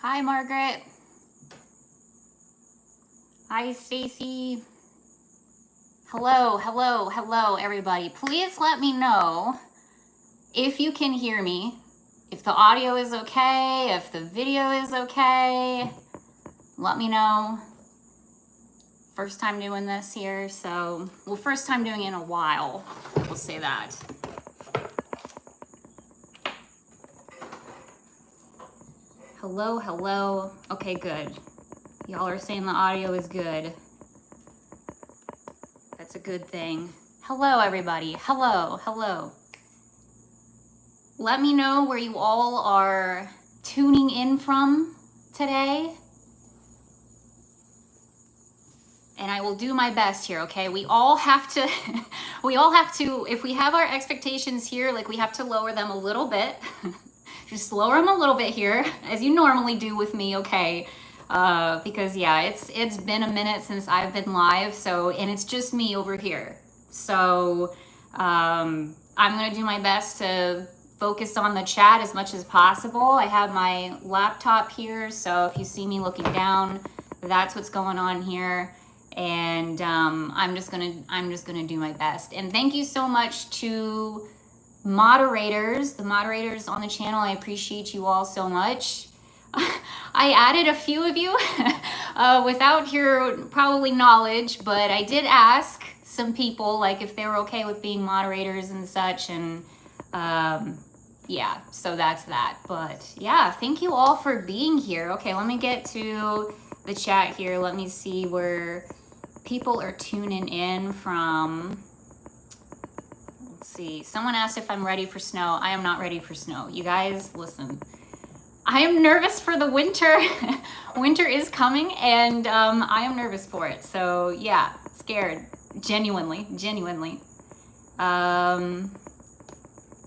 Hi, Margaret. Hi, Stacy. Hello, everybody. Please let me know if you can hear me, if the audio is okay, if the video is okay. Let me know. First time doing this here, so, well, first time doing it in a while. We'll say that. Hello. Okay, good. Y'all are saying the audio is good. That's a good thing. Hello, everybody. Hello. Let me know where you all are tuning in from today. And I will do my best here, okay? We all have to, if we have our expectations here, like we have to lower them a little bit. Just lower them a little bit here, as you normally do with me, okay? Because yeah, it's been a minute since I've been live, so, and it's just me over here. So I'm gonna do my best to focus on the chat as much as possible. I have my laptop here, so if you see me looking down, that's what's going on here. And I'm just gonna do my best. And thank you so much to the moderators on the channel. I appreciate you all so much. I added a few of you without your probably knowledge, but I did ask some people like if they were okay with being moderators and such, and yeah, so that's that. But yeah, thank you all for being here. Okay, let me get to the chat here. Let me see where people are tuning in from. Let's see. Someone asked if I'm ready for snow. I am not ready for snow. You guys, listen. I am nervous for the winter. Winter is coming, and I am nervous for it. So yeah, scared. Genuinely.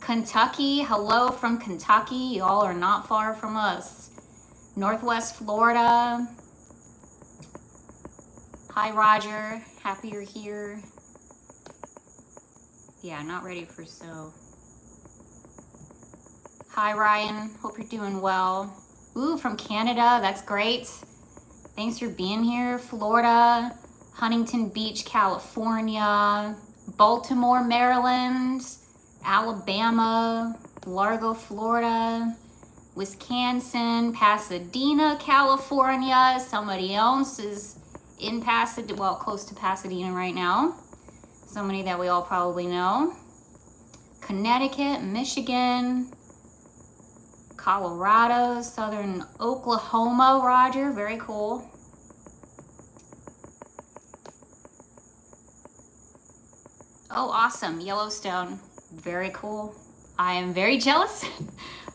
Kentucky, hello from Kentucky. Y'all are not far from us. Northwest Florida. Hi, Roger. Happy you're here. Yeah, not ready for snow. Hi, Ryan. Hope you're doing well. Ooh, from Canada. That's great. Thanks for being here. Florida, Huntington Beach, California, Baltimore, Maryland, Alabama, Largo, Florida, Wisconsin, Pasadena, California. Somebody else is in Pasadena, well, close to Pasadena right now. Somebody that we all probably know. Connecticut, Michigan, Colorado, Southern Oklahoma, Roger, very cool. Oh, awesome, Yellowstone, very cool. I am very jealous,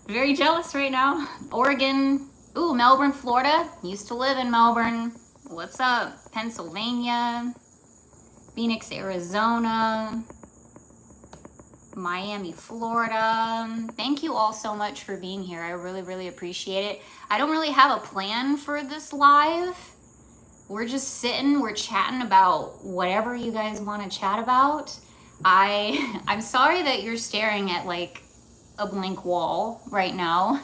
very jealous right now. Oregon, ooh, Melbourne, Florida, used to live in Melbourne. What's up? Pennsylvania, Phoenix, Arizona, Miami, Florida. Thank you all so much for being here. I really appreciate it. I don't really have a plan for this live. We're just sitting, we're chatting about whatever you guys want to chat about. I'm sorry that you're staring at like a blank wall right now.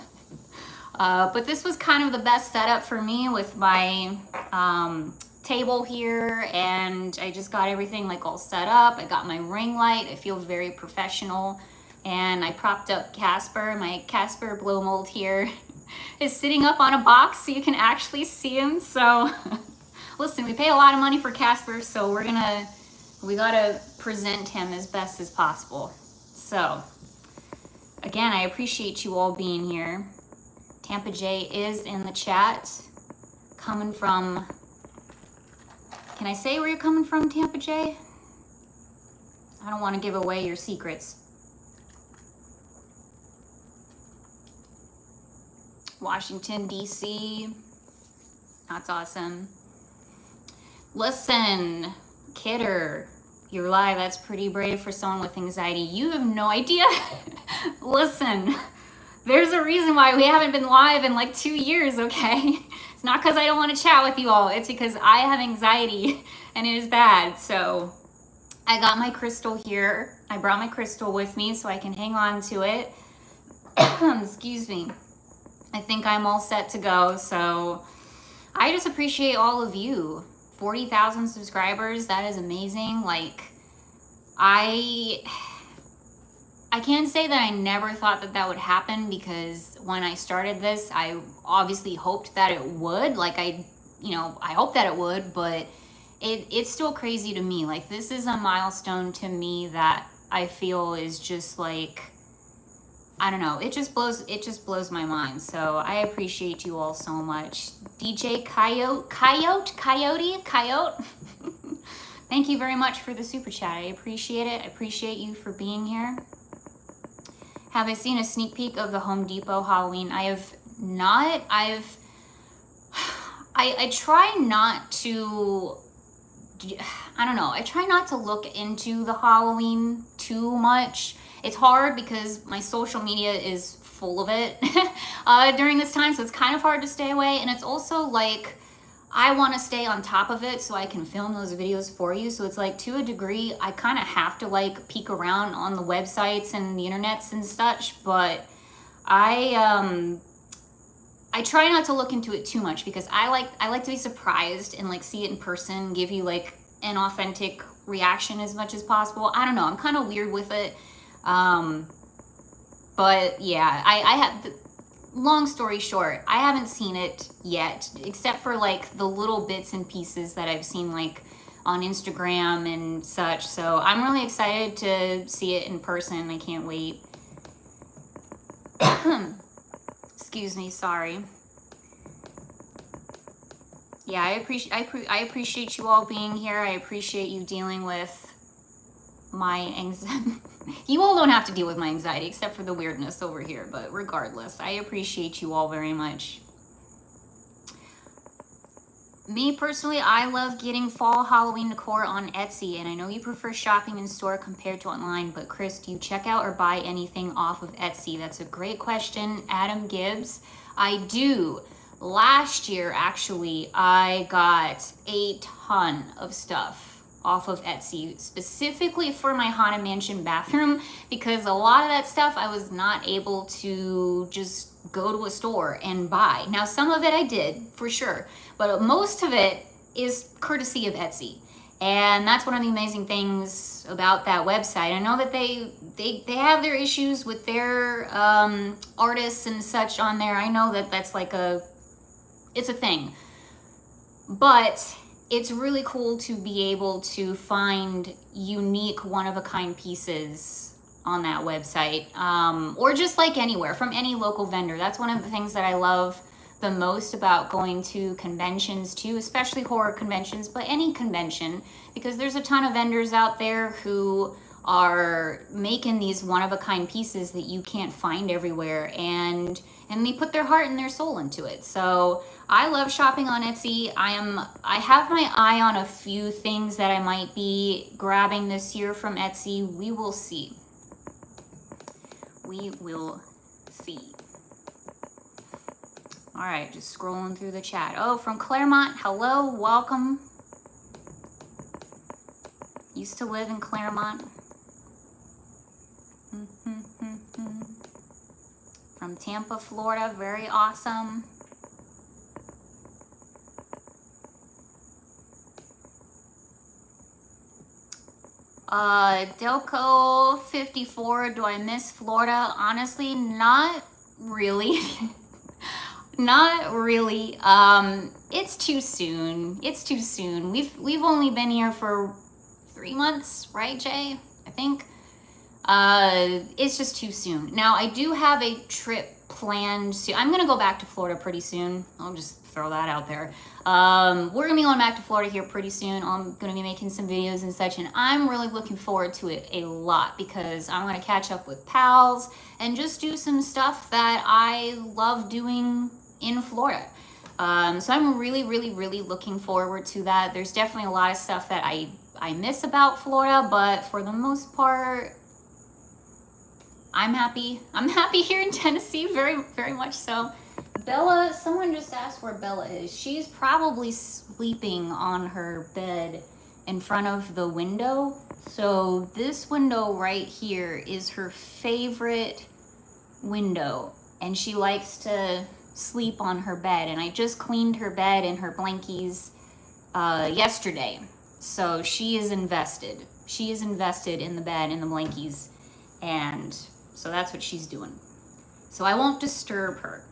But this was kind of the best setup for me with my table here, and I just got everything like all set up. I got my ring light. It feels very professional, and I propped up Casper. My Casper blow mold here is sitting up on a box so you can actually see him. So listen, we pay a lot of money for Casper, so we gotta present him as best as possible. So again, I appreciate you all being here. Tampa J is in the chat, coming from, can I say where you're coming from, Tampa J? I don't want to give away your secrets. Washington, D.C. That's awesome. Listen, Kidder, you're live. That's pretty brave for someone with anxiety. You have no idea. Listen, there's a reason why we haven't been live in like 2 years, okay? It's not because I don't want to chat with you all. It's because I have anxiety and it is bad. So I got my crystal here. I brought my crystal with me so I can hang on to it. Excuse me. I think I'm all set to go. So I just appreciate all of you. 40,000 subscribers, that is amazing. Like, I can't say that I never thought that that would happen, because when I started this, I obviously hoped that it would. Like, I hope that it would, but it's still crazy to me. Like, this is a milestone to me that I feel is just like, I don't know, it just blows my mind. So I appreciate you all so much. DJ Coyote. Thank you very much for the super chat. I appreciate it. I appreciate you for being here. Have I seen a sneak peek of the Home Depot Halloween? I have not. I try not to, I don't know, I try not to look into the Halloween too much. It's hard because my social media is full of it during this time, so it's kind of hard to stay away. And it's also like, I want to stay on top of it so I can film those videos for you. So it's like, to a degree, I kind of have to like peek around on the websites and the internets and such, but I try not to look into it too much, because I like to be surprised and like see it in person, give you like an authentic reaction as much as possible. I don't know, I'm kind of weird with it. But yeah, I have, long story short, I haven't seen it yet, except for like the little bits and pieces that I've seen like on Instagram and such. So I'm really excited to see it in person. I can't wait. Excuse me, sorry. Yeah, I appreciate you all being here. I appreciate you dealing with my anxiety. You all don't have to deal with my anxiety, except for the weirdness over here, but regardless, I appreciate you all very much. Me personally, I love getting fall Halloween decor on Etsy, and I know you prefer shopping in store compared to online, but Chris, do you check out or buy anything off of Etsy? That's a great question, Adam Gibbs. I do. Last year, actually, I got a ton of stuff off of Etsy, specifically for my Haunted Mansion bathroom, because a lot of that stuff I was not able to just go to a store and buy. Now, some of it I did, for sure, but most of it is courtesy of Etsy. And that's one of the amazing things about that website. I know that they have their issues with their artists and such on there. I know that that's like it's a thing. But it's really cool to be able to find unique, one-of-a-kind pieces on that website, or just like anywhere, from any local vendor. That's one of the things that I love the most about going to conventions too, especially horror conventions, but any convention, because there's a ton of vendors out there who are making these one-of-a-kind pieces that you can't find everywhere, and they put their heart and their soul into it. So I love shopping on Etsy. I have my eye on a few things that I might be grabbing this year from Etsy. We will see. We will see. All right, just scrolling through the chat. Oh, from Claremont, hello, welcome. Used to live in Claremont. From Tampa, Florida, very awesome. Delco 54, do I miss Florida? Honestly, not really. Not really. It's too soon. It's too soon. We've only been here for 3 months, right, Jay? I think. It's just too soon. Now, I do have a trip planned soon. I'm gonna go back to Florida pretty soon. I'll just throw that out there. We're gonna be going back to Florida here pretty soon. I'm gonna be making some videos and such, and I'm really looking forward to it a lot, because I'm gonna catch up with pals and just do some stuff that I love doing in Florida. So I'm really looking forward to that. There's definitely a lot of stuff that I miss about Florida, but for the most part, I'm happy. I'm happy here in Tennessee, very much so. Bella, someone just asked where Bella is. She's probably sleeping on her bed in front of the window. So this window right here is her favorite window, and she likes to sleep on her bed, and I just cleaned her bed and her blankies yesterday. So she is invested. She is invested in the bed and the blankies, and so that's what she's doing. So I won't disturb her.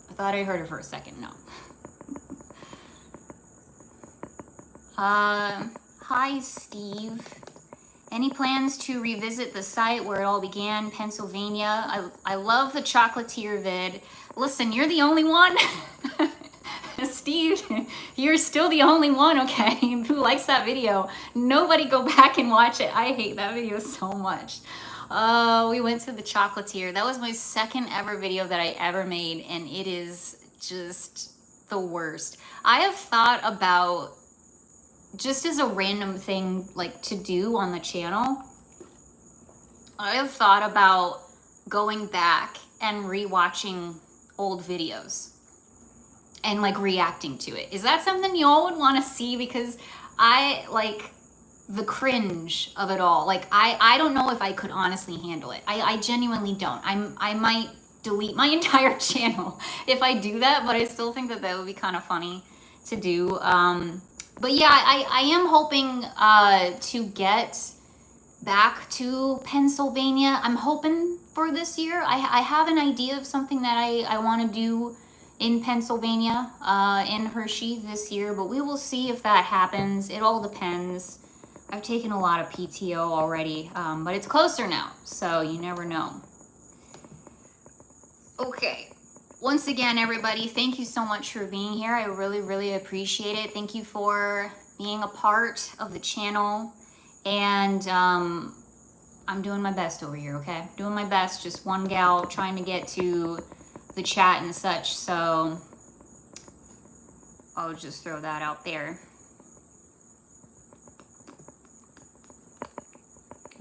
I thought I heard her for a second. No. Hi, Steve. Any plans to revisit the site where it all began, Pennsylvania? I love the chocolatier vid. Listen, you're the only one. Steve, you're still the only one, okay, who likes that video. Nobody go back and watch it. I hate that video so much. We went to the chocolatier. That was my second ever video that I ever made, and it is just the worst. I have thought about, just as a random thing like to do on the channel, I have thought about going back and rewatching old videos and like reacting to it. Is that something y'all would want to see? Because I like the cringe of it all. Like I don't know if I could honestly handle it. I genuinely don't. I might delete my entire channel if I do that, but I still think that would be kind of funny to do. But yeah, I am hoping to get back to Pennsylvania. I'm hoping for this year. I have an idea of something that I want to do in Pennsylvania, in Hershey this year, but we will see if that happens. It all depends. I've taken a lot of PTO already, but it's closer now, so you never know. Okay. Once again, everybody, thank you so much for being here. I really, really appreciate it. Thank you for being a part of the channel. And I'm doing my best over here, okay? Doing my best, just one gal trying to get to the chat and such. So I'll just throw that out there.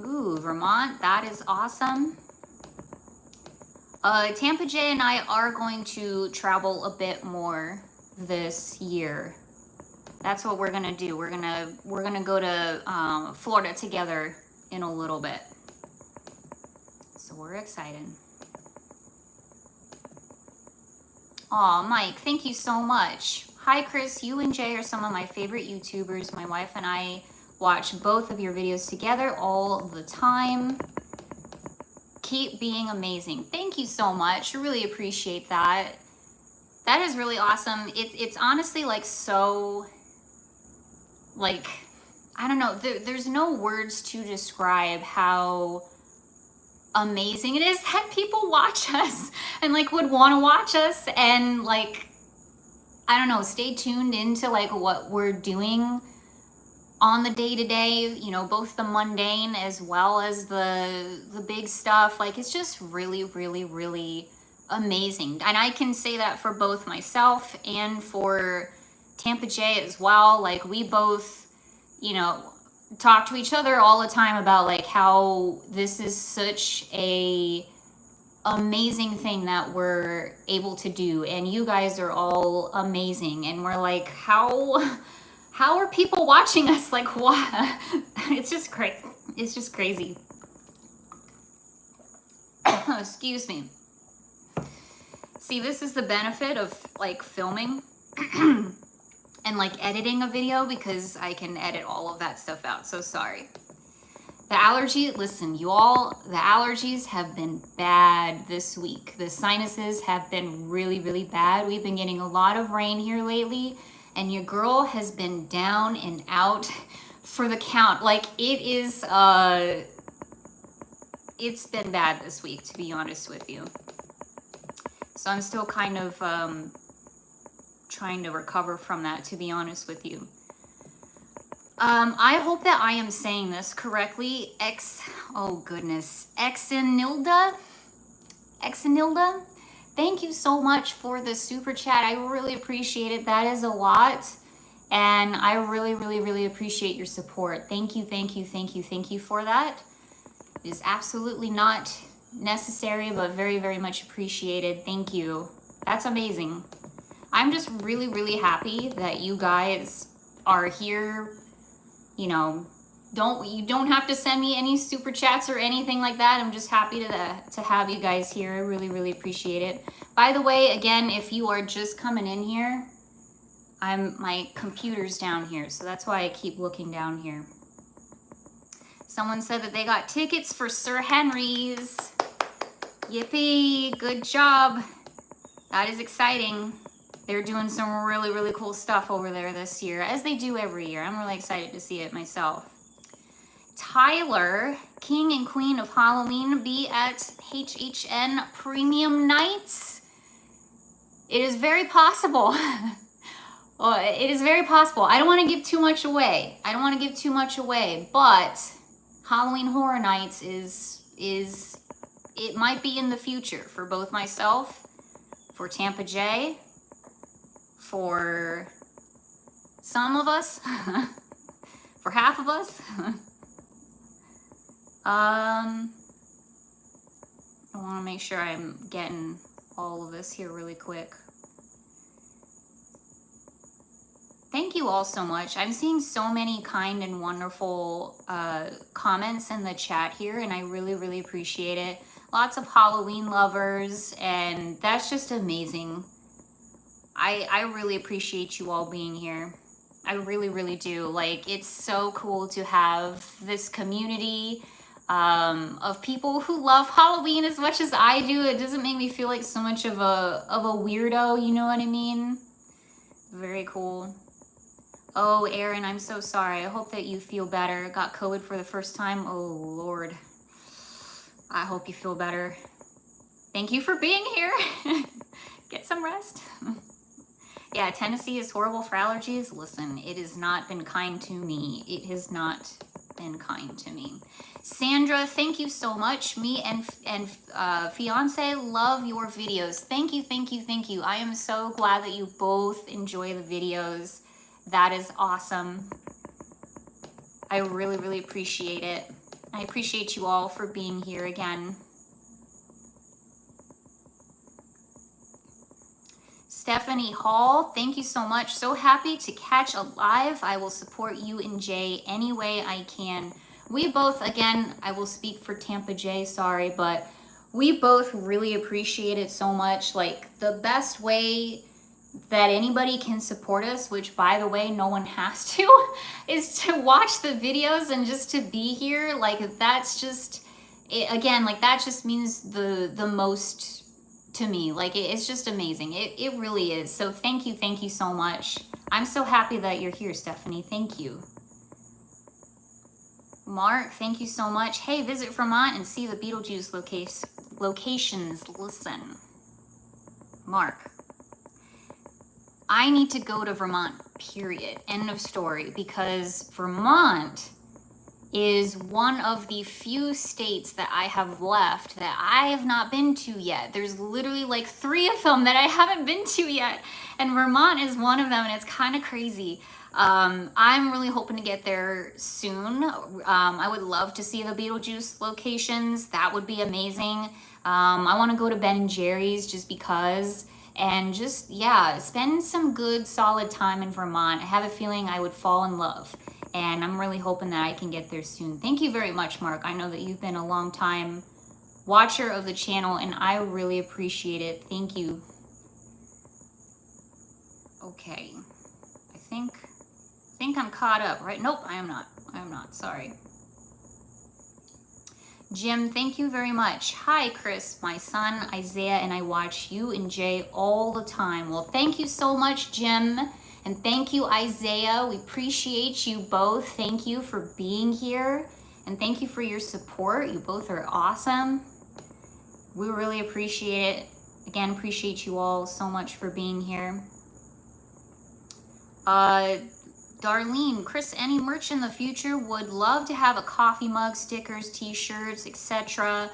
Ooh, Vermont, that is awesome. Tampa J and I are going to travel a bit more this year. That's what we're gonna do. We're gonna go to Florida together in a little bit. So we're excited. Aw, Mike, thank you so much. Hi, Chris. You and Jay are some of my favorite YouTubers. My wife and I watch both of your videos together all the time. Keep being amazing. Thank you so much. I really appreciate that. That is really awesome. It's honestly like so, like, I don't know. There's no words to describe how amazing it is that people watch us and like would want to watch us and like, I don't know, stay tuned into like what we're doing on the day-to-day, you know, both the mundane as well as the big stuff. Like, it's just really, really, really amazing. And I can say that for both myself and for Tampa J as well. Like, we both, you know, talk to each other all the time about like how this is such a amazing thing that we're able to do, and you guys are all amazing, and we're like, how are people watching us? Like, what? It's just crazy. It's just crazy. Excuse me. See, this is the benefit of like filming and like editing a video, because I can edit all of that stuff out. So sorry. The allergy, listen, you all, the allergies have been bad this week. The sinuses have been really, really bad. We've been getting a lot of rain here lately, and your girl has been down and out for the count. Like, it is, it's been bad this week, to be honest with you. So I'm still kind of trying to recover from that, to be honest with you. I hope that I am saying this correctly. Oh goodness, Exenilda? Thank you so much for the super chat. I really appreciate it. That is a lot. And I really, really, really appreciate your support. Thank you, thank you, thank you, thank you for that. It is absolutely not necessary, but very, very much appreciated. Thank you. That's amazing. I'm just really, really happy that you guys are here, you know, You don't have to send me any super chats or anything like that. I'm just happy to have you guys here. I really, really appreciate it. By the way, again, if you are just coming in here, my computer's down here, so that's why I keep looking down here. Someone said that they got tickets for Sir Henry's. Yippee, good job. That is exciting. They're doing some really, really cool stuff over there this year, as they do every year. I'm really excited to see it myself. Tyler, King and Queen of Halloween, be at HHN Premium Nights. It is very possible. It is very possible. I don't want to give too much away. But Halloween Horror Nights it might be in the future for both myself, for Tampa J, for some of us, for half of us. I want to make sure I'm getting all of this here really quick. Thank you all so much. I'm seeing so many kind and wonderful comments in the chat here, and I really, really appreciate it. Lots of Halloween lovers, and that's just amazing. I really appreciate you all being here. I really, really do. Like, it's so cool to have this community of people who love Halloween as much as I do. It doesn't make me feel like so much of a weirdo, you know what I mean? Very cool. Oh, Aaron, I'm so sorry. I hope that you feel better. Got COVID for the first time. Oh, Lord. I hope you feel better. Thank you for being here. Get some rest. Yeah, Tennessee is horrible for allergies. Listen, it has not been kind to me. It has not been kind to me. Sandra, thank you so much. Me and fiance love your videos. Thank you, thank you, thank you. I am so glad that you both enjoy the videos. That is awesome. I really, really appreciate it. I appreciate you all for being here again. Stephanie Hall, thank you so much. So happy to catch a live. I will support you and Jay any way I can. We both, again, I will speak for Tampa Jay, sorry, but we both really appreciate it so much. Like, the best way that anybody can support us, which by the way, no one has to, is to watch the videos and just to be here. Like, that's just, again, like, that just means the most to me. Like, it's just amazing. It really is. So thank you so much. I'm so happy that you're here, Stephanie. Thank you. Mark, thank you so much. Hey, visit Vermont and see the Beetlejuice locations. Listen, Mark, I need to go to Vermont, period. End of story. Because Vermont is one of the few states that I have left that I have not been to yet. There's literally like 3 of them that I haven't been to yet. And Vermont is one of them, and it's kind of crazy. I'm really hoping to get there soon. I would love to see the Beetlejuice locations. That would be amazing. I want to go to Ben & Jerry's just because, and just, yeah, spend some good solid time in Vermont. I have a feeling I would fall in love, and I'm really hoping that I can get there soon. Thank you very much, Mark. I know that you've been a long time watcher of the channel, and I really appreciate it. Thank you. Okay, I think I'm caught up, right? Nope, I am not, sorry. Jim, thank you very much. Hi, Chris, my son, Isaiah, and I watch you and Jay all the time. Well, thank you so much, Jim, and thank you, Isaiah. We appreciate you both. Thank you for being here, and thank you for your support. You both are awesome. We really appreciate it. Again, appreciate you all so much for being here. Darlene, Chris, any merch in the future? Would love to have a coffee mug, stickers, t-shirts, etc.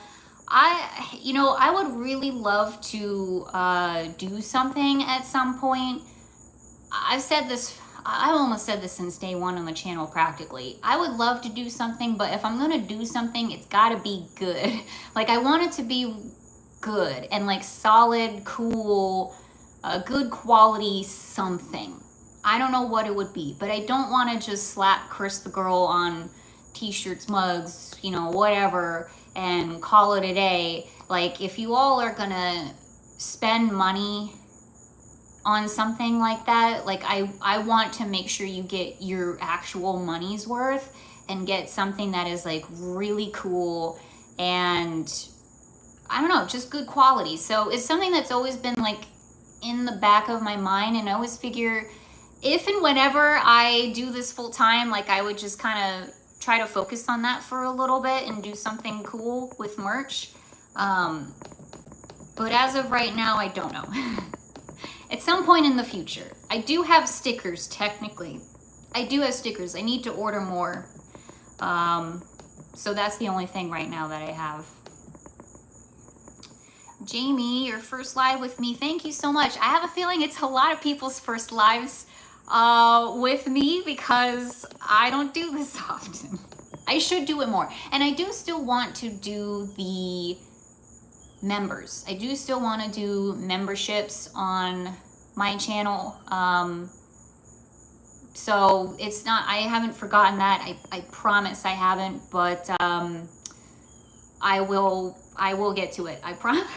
I would really love to do something at some point. I've said this, I almost said this since day one on the channel practically. I would love to do something, but if I'm gonna do something, it's gotta be good. Like, I want it to be good and like solid, cool, good quality something. I don't know what it would be, but I don't want to just slap Chris the girl on t-shirts, mugs, you know, whatever, and call it a day. Like, if you all are gonna spend money on something like that, like I want to make sure you get your actual money's worth and get something that is like really cool and I don't know, just good quality. So it's something that's always been like in the back of my mind, and I always figure if and whenever I do this full time, like I would just kind of try to focus on that for a little bit and do something cool with merch. But as of right now, I don't know. At some point in the future, I do have stickers, technically. I do have stickers. I need to order more. So that's the only thing right now that I have. Jamie, your first live with me. Thank you so much. I have a feeling it's a lot of people's first lives with me because I don't do this often. I should do it more. And I do still want to do the members. I do still want to do memberships on my channel. So it's not, I haven't forgotten that. I promise I haven't, but I will get to it. I promise.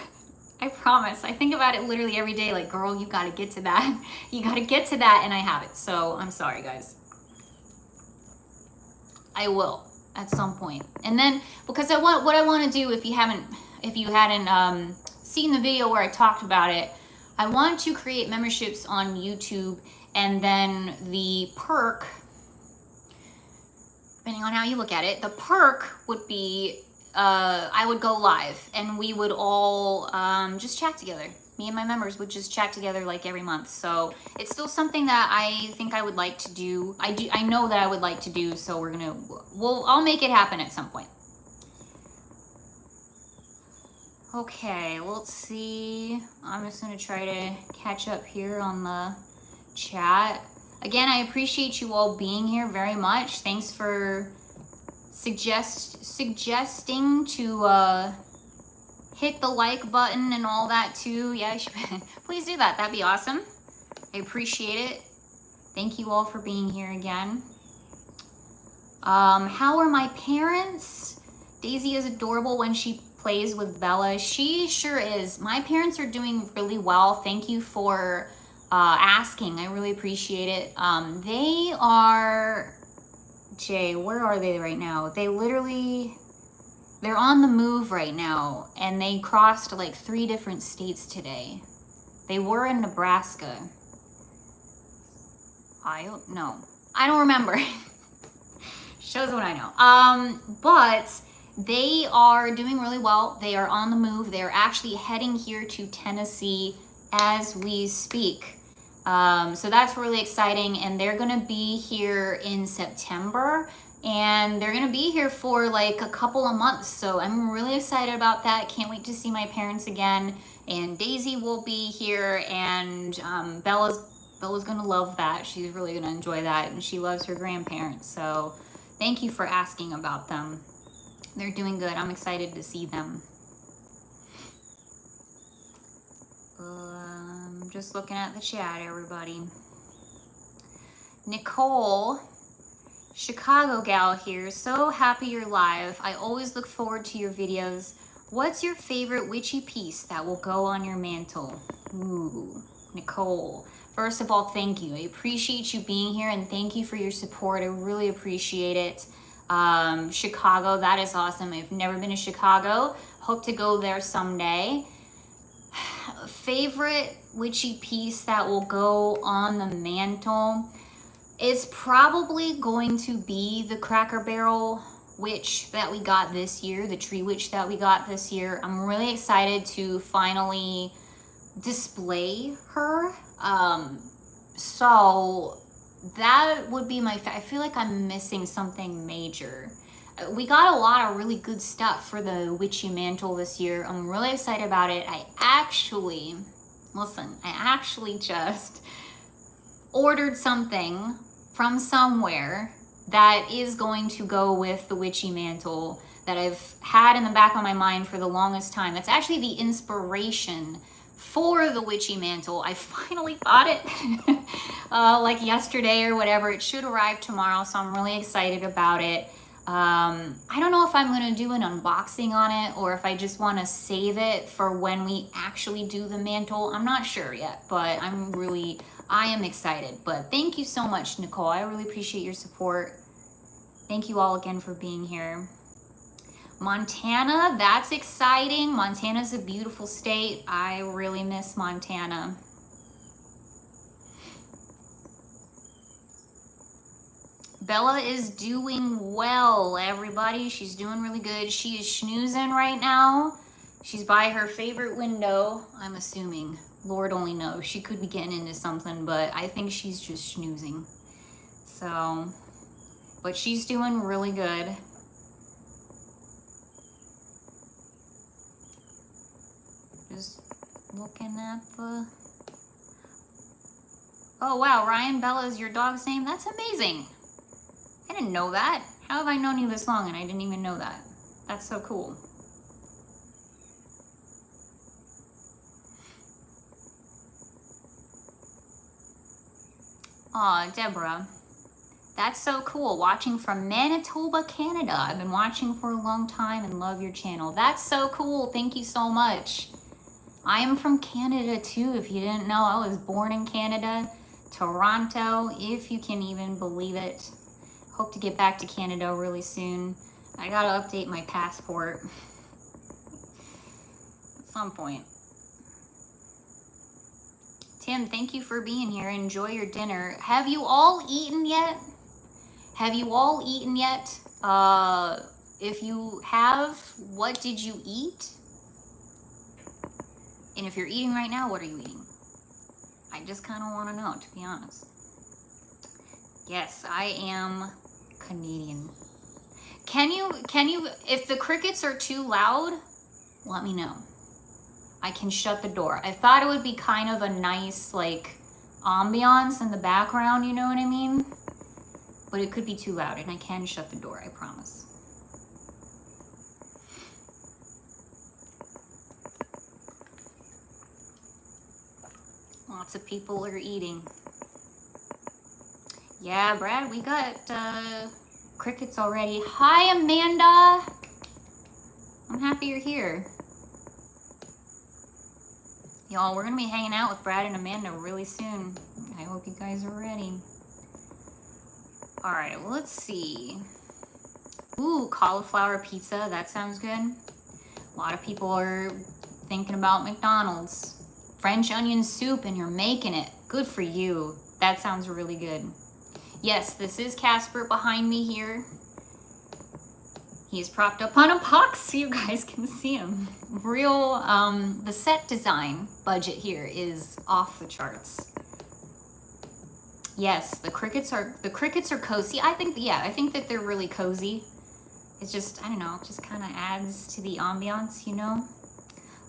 I promise. I think about it literally every day, like, girl, you gotta get to that. You gotta get to that, and I have it. So I'm sorry, guys. I will at some point. And then, because what I want to do, if you hadn't seen the video where I talked about it, I want to create memberships on YouTube, and then the perk, depending on how you look at it, the perk would be I would go live and we would all just chat together. Me and my members would just chat together like every month. So it's still something that I think I would like to do. I know that I would like to do. So I'll make it happen at some point. Okay, let's see. I'm just gonna try to catch up here on the chat. Again, I appreciate you all being here very much. Thanks for suggesting to hit the like button and all that too. Yeah, please do that. That'd be awesome. I appreciate it. Thank you all for being here again. How are my parents? Daisy is adorable when she plays with Bella. She sure is. My parents are doing really well. Thank you for asking. I really appreciate it. They are, Jay, where are they right now? They're on the move right now, and they crossed like 3 different states today. They were in Nebraska. I don't remember. Shows what I know. But they are doing really well. They are on the move. They are actually heading here to Tennessee as we speak. So that's really exciting, and they're gonna be here in September, and they're gonna be here for like a couple of months. So I'm really excited about that. Can't wait to see my parents again. And Daisy will be here, and Bella's gonna love that. She's really gonna enjoy that, and she loves her grandparents. So thank you for asking about them. They're doing good. I'm excited to see them. Just looking at the chat, everybody. Nicole, Chicago gal here. So happy you're live. I always look forward to your videos. What's your favorite witchy piece that will go on your mantle? Ooh, Nicole. First of all, thank you. I appreciate you being here, and thank you for your support. I really appreciate it. Chicago, that is awesome. I've never been to Chicago. Hope to go there someday. Favorite witchy piece that will go on the mantle is probably going to be the Cracker Barrel witch that we got this year, the tree witch that we got this year. I'm really excited to finally display her. So that would be I feel like I'm missing something major. We got a lot of really good stuff for the witchy mantle this year. I'm really excited about it. I actually just ordered something from somewhere that is going to go with the witchy mantle that I've had in the back of my mind for the longest time. That's actually the inspiration for the witchy mantle. I finally bought it like yesterday or whatever. It should arrive tomorrow, so I'm really excited about it. I don't know if I'm going to do an unboxing on it or if I just want to save it for when we actually do the mantle. I'm not sure yet, but I am excited. But thank you so much, Nicole. I really appreciate your support. Thank you all again for being here. Montana, that's exciting. Montana's a beautiful state. I really miss Montana. Bella is doing well, everybody. She's doing really good. She is schnoozing right now. She's by her favorite window, I'm assuming. Lord only knows. She could be getting into something, but I think she's just schnoozing. So, but she's doing really good. Just looking at the... Oh, wow. Ryan Bella is your dog's name? That's amazing. I didn't know that. How have I known you this long and I didn't even know that? That's so cool. Aw, Deborah. That's so cool. Watching from Manitoba, Canada. I've been watching for a long time and love your channel. That's so cool. Thank you so much. I am from Canada too, if you didn't know. I was born in Canada, Toronto, if you can even believe it. Hope to get back to Canada really soon. I gotta update my passport at some point. Tim, thank you for being here. Enjoy your dinner. Have you all eaten yet? Have you all eaten yet? If you have, what did you eat? And if you're eating right now, what are you eating? I just kind of want to know, to be honest. Yes, I am Canadian. Can you, if the crickets are too loud, let me know. I can shut the door. I thought it would be kind of a nice, like, ambiance in the background, you know what I mean? But it could be too loud, and I can shut the door, I promise. Lots of people are eating. Yeah, Brad, we got crickets already. Hi, Amanda. I'm happy you're here. Y'all, we're going to be hanging out with Brad and Amanda really soon. I hope you guys are ready. All right, well, let's see. Ooh, cauliflower pizza. That sounds good. A lot of people are thinking about McDonald's. French onion soup, and you're making it. Good for you. That sounds really good. Yes, this is Casper behind me here. He's propped up on a box so you guys can see him. Real, the set design budget here is off the charts. Yes, the crickets are cozy. I think that they're really cozy. It's just, I don't know, it just kind of adds to the ambiance, you know?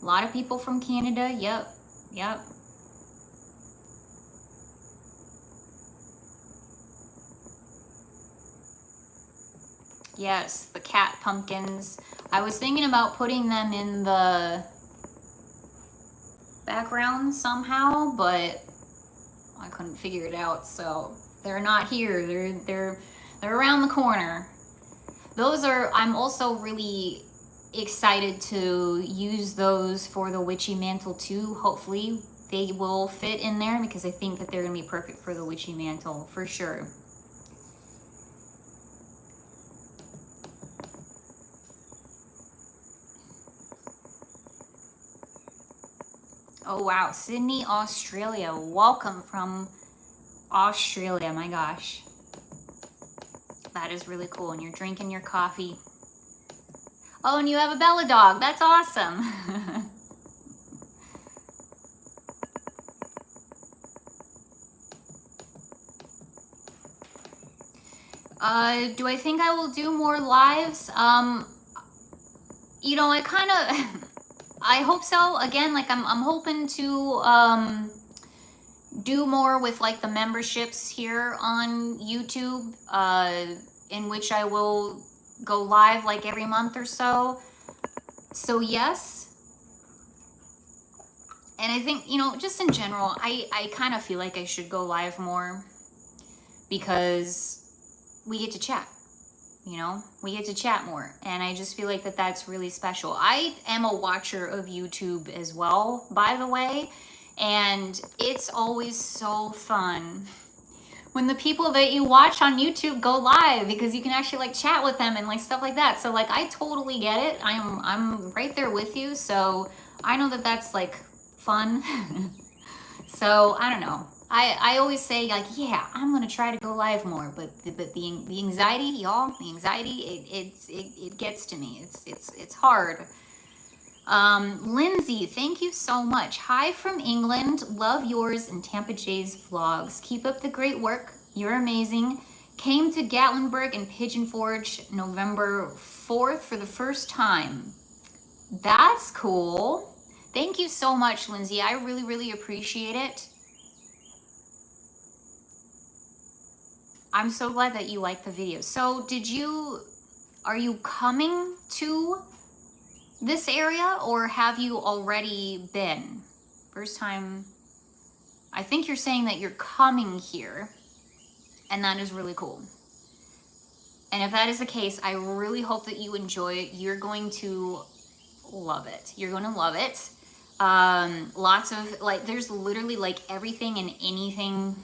A lot of people from Canada, yep. Yes, the cat pumpkins. I was thinking about putting them in the background somehow, but I couldn't figure it out, so they're not here. They're around the corner. Those are, I'm also really excited to use those for the witchy mantle too. Hopefully they will fit in there because I think that they're gonna be perfect for the witchy mantle for sure. Oh wow, Sydney, Australia. Welcome from Australia, my gosh. That is really cool. And you're drinking your coffee. Oh, and you have a Bella dog. That's awesome. Do I think I will do more lives? You know, I kind of... I hope so. Again, like I'm hoping to do more with like the memberships here on YouTube, in which I will go live like every month or so. So yes. And I think, you know, just in general, I kind of feel like I should go live more because we get to chat. you know, we get to chat more. And I just feel like that's really special. I am a watcher of YouTube as well, by the way. And it's always so fun when the people that you watch on YouTube go live, because you can actually like chat with them and like stuff like that. So like I totally get it. I'm right there with you. So I know that that's like fun. So I don't know. I always say like, yeah, I'm gonna try to go live more, but the anxiety, y'all, the anxiety, it gets to me. It's hard. Lindsay, thank you so much. Hi from England. Love yours and Tampa Jay's vlogs. Keep up the great work. You're amazing. Came to Gatlinburg and Pigeon Forge November 4th for the first time. That's cool. Thank you so much, Lindsay. I really, really appreciate it. I'm so glad that you liked the video. So are you coming to this area or have you already been? First time, I think you're saying that you're coming here, and that is really cool. And if that is the case, I really hope that you enjoy it. You're going to love it. You're going to love it. Lots of like, there's literally like everything and anything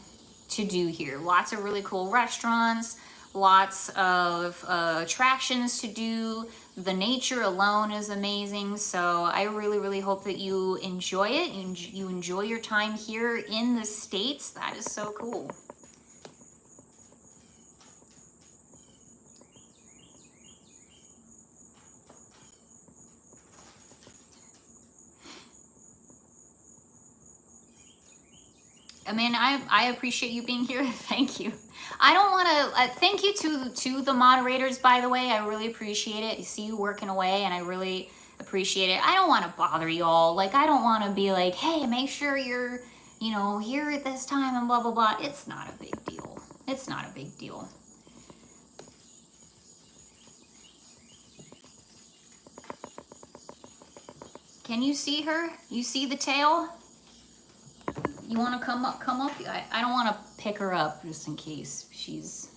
to do here. Lots of really cool restaurants, lots of attractions to do. The nature alone is amazing. So I really, really hope that you enjoy it. You enjoy your time here in the States. That is so cool. I mean, I appreciate you being here. Thank you. I don't want to, thank you to the moderators, by the way. I really appreciate it. I see you working away and I really appreciate it. I don't want to bother you all. Like, I don't want to be like, hey, make sure you're, you know, here at this time and blah, blah, blah. It's not a big deal. It's not a big deal. Can you see her? You see the tail? You want to come up? I don't want to pick her up just in case she's...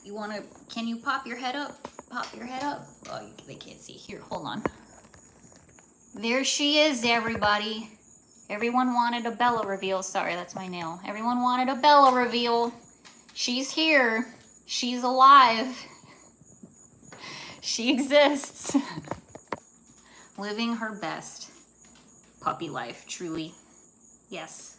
You want to... Can you pop your head up? Pop your head up. Oh, they can't see. Here, hold on. There she is, everybody. Everyone wanted a Bella reveal. Sorry, that's my nail. Everyone wanted a Bella reveal. She's here. She's alive. She exists. Living her best. Puppy life, truly. Yes.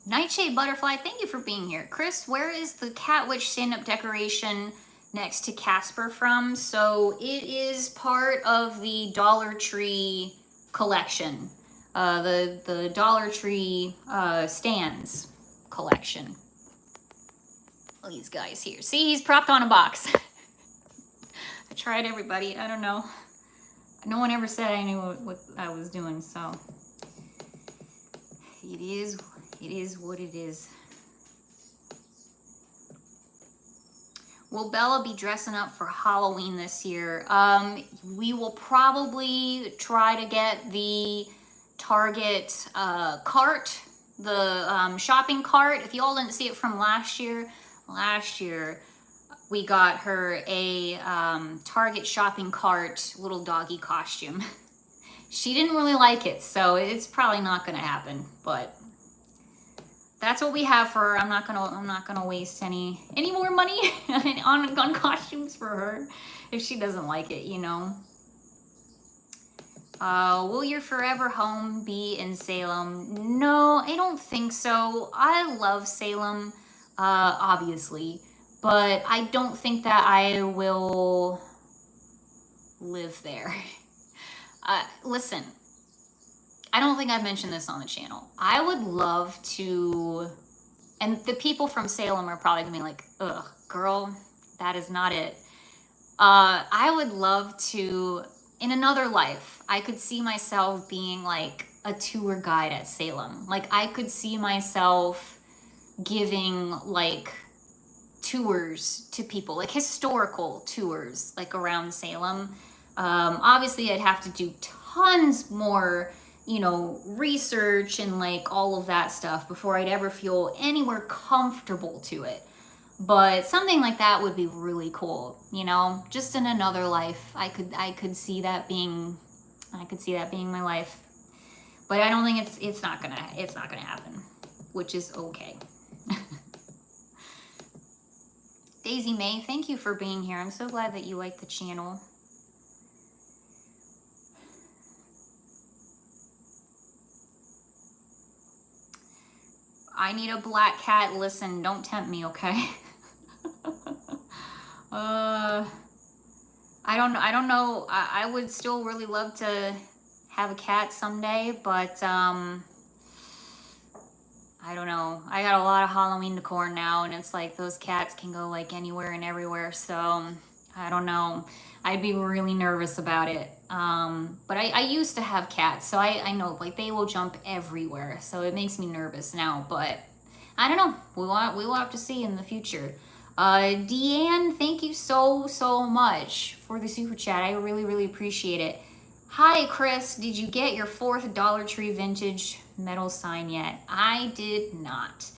Nightshade Butterfly, thank you for being here. Chris, where is the Cat Witch stand-up decoration next to Casper from? So it is part of the Dollar Tree collection. The Dollar Tree stands collection. These guys here. See, he's propped on a box. I tried, everybody. I don't know. No one ever said I knew what I was doing, so it is what it is. Will Bella be dressing up for Halloween this year? We will probably try to get the Target cart, the shopping cart. If you all didn't see it from last year, we got her a Target shopping cart little doggy costume. She didn't really like it, so it's probably not gonna happen, but that's what we have for her. I'm not gonna waste any more money on costumes for her if she doesn't like it, you know. Will your forever home be in Salem? No, I don't think so. I love Salem, obviously. But I don't think that I will live there. Listen, I don't think I've mentioned this on the channel. I would love to, and the people from Salem are probably gonna be like, ugh, girl, that is not it. I would love to, in another life, I could see myself being like a tour guide at Salem. Like I could see myself giving like tours to people, like historical tours, like around Salem. Obviously I'd have to do tons more you know, research and like all of that stuff before I'd ever feel anywhere comfortable to it. But something like that would be really cool, you know, just in another life. I could see that being my life. But I don't think it's not gonna happen, which is okay. Daisy May, thank you for being here. I'm so glad that you like the channel. I need a black cat. Listen, don't tempt me, okay? I don't know. I would still really love to have a cat someday, but I don't know. I got a lot of Halloween decor now, and it's like those cats can go like anywhere and everywhere. So I don't know. I'd be really nervous about it. But I used to have cats, so I know like they will jump everywhere. So it makes me nervous now, but I don't know. We will have to see in the future. Deanne, thank you so much for the super chat. I really appreciate it. Hi, Chris. Did you get your 4th Dollar Tree vintage metal sign yet? I did not.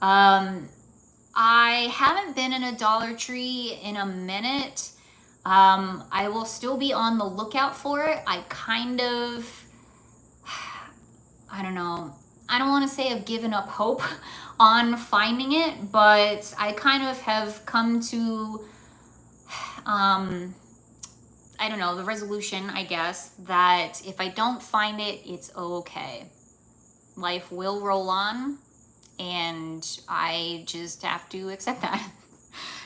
I haven't been in a Dollar Tree in a minute. I will still be on the lookout for it. I don't know. I don't want to say I've given up hope on finding it, but I kind of have come to, I don't know, the resolution, I guess, that if I don't find it, it's okay. Life will roll on, and I just have to accept that.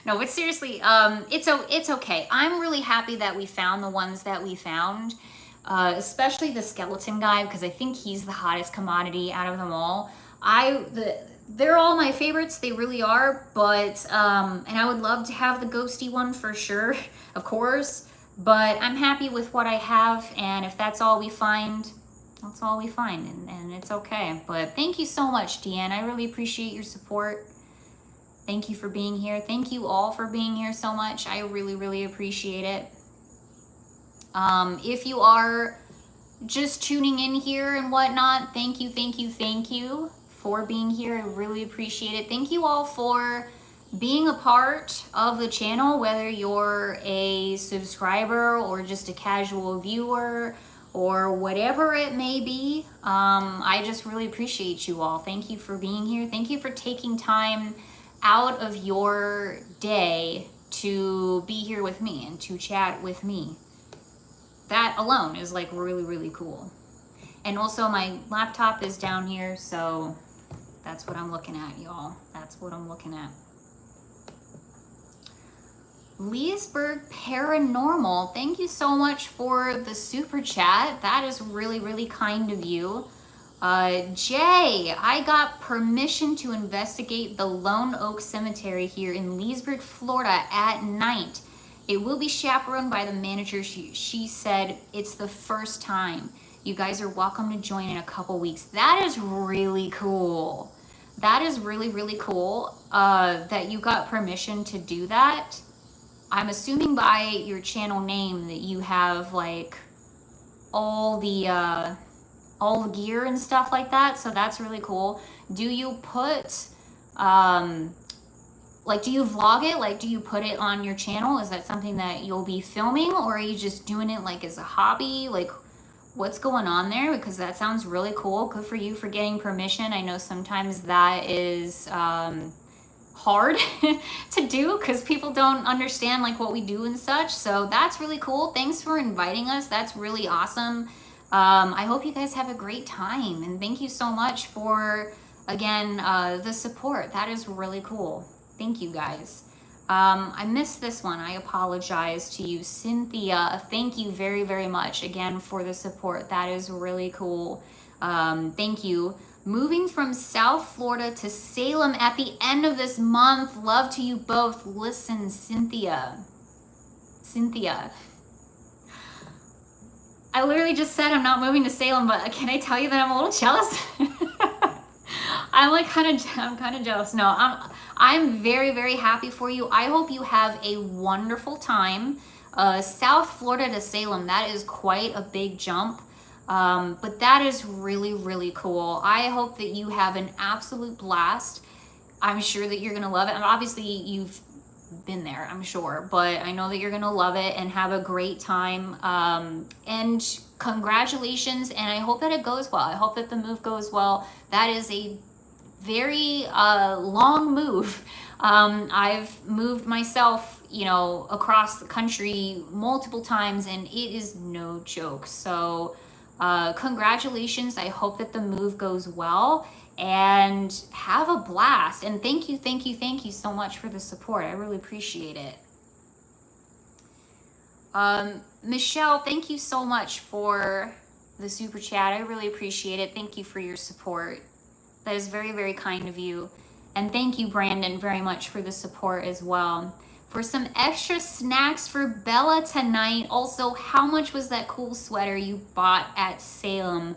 No, but seriously, it's okay. I'm really happy that we found the ones that we found, especially the skeleton guy, because I think he's the hottest commodity out of them all. They're all my favorites, they really are, but, and I would love to have the ghosty one for sure, of course, but I'm happy with what I have, and if that's all we find, that's all we find, and it's okay. But thank you so much, Deanne. I really appreciate your support. Thank you for being here. Thank you all for being here so much. I really appreciate it. If you are just tuning in here and whatnot, thank you for being here. I really appreciate it. Thank you all for being a part of the channel, whether you're a subscriber or just a casual viewer or whatever it may be. I just really appreciate you all. Thank you for being here. Thank you for taking time out of your day to be here with me and to chat with me. That alone is like really cool. And also my laptop is down here, so that's what I'm looking at, y'all. That's what I'm looking at. Leesburg Paranormal, thank you so much for the super chat. That is really kind of you. Jay, I got permission to investigate the Lone Oak Cemetery here in Leesburg, Florida at night. It will be chaperoned by the manager. She said it's the first time. You guys are welcome to join in a couple weeks. That is really cool. That is really cool that you got permission to do that. I'm assuming by your channel name that you have like all the gear and stuff like that, so that's really cool. Do you put like, do you vlog it? Like, do you put it on your channel? Is that something that you'll be filming, or are you just doing it like as a hobby? Like, what's going on there? Because that sounds really cool. Good for you for getting permission. I know sometimes that is hard to do because people don't understand like what we do and such. So that's really cool. Thanks for inviting us. That's really awesome. I hope you guys have a great time, and thank you so much for, again, the support. That is really cool. Thank you guys. I missed this one. I apologize to you. Cynthia, thank you very much again for the support. That is really cool. Thank you. Moving from South Florida to Salem at the end of this month. Love to you both. Listen, Cynthia. I literally just said I'm not moving to Salem, but can I tell you that I'm a little jealous? I'm kind of jealous. No, I'm very happy for you. I hope you have a wonderful time. South Florida to Salem, that is quite a big jump. But that is really, really cool. I hope that you have an absolute blast. I'm sure that you're going to love it. And obviously you've been there, I'm sure, but I know that you're going to love it and have a great time. And congratulations. And I hope that it goes well. I hope that the move goes well. That is a very long move. I've moved myself, you know, across the country multiple times, and it is no joke. So congratulations. I hope that the move goes well and have a blast. And thank you, thank you, thank you so much for the support. I really appreciate it. Michelle, thank you so much for the super chat. I really appreciate it. Thank you for your support. That is very, very kind of you. And thank you, Brandon, very much for the support as well. For some extra snacks for Bella tonight. Also, how much was that cool sweater you bought at Salem?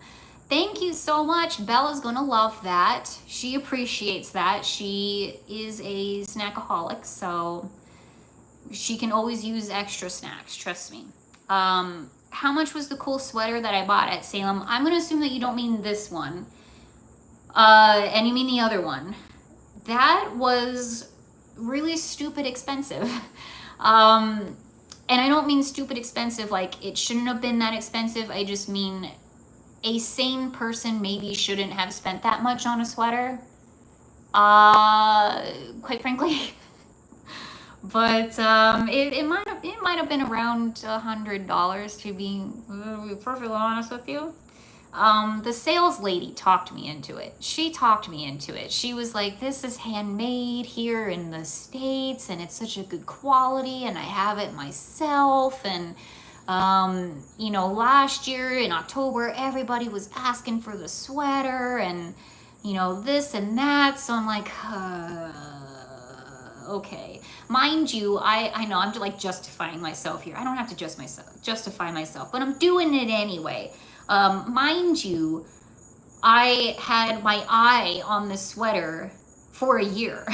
Thank you so much. Bella's gonna love that. She appreciates that. She is a snackaholic, so she can always use extra snacks, trust me. How much was the cool sweater that I bought at Salem? I'm gonna assume that you don't mean this one. And you mean the other one. That was really stupid expensive. And I don't mean stupid expensive like it shouldn't have been that expensive. I just mean a sane person maybe shouldn't have spent that much on a sweater. Quite frankly. But it might have been around $100 to be perfectly honest with you. The sales lady talked me into it. She talked me into it. She was like, this is handmade here in the States and it's such a good quality and I have it myself. And, you know, last year in October, everybody was asking for the sweater and, you know, this and that. So I'm like, okay. Mind you, I know I'm like justifying myself here. I don't have to justify myself, but I'm doing it anyway. Mind you, I had my eye on this sweater for a year.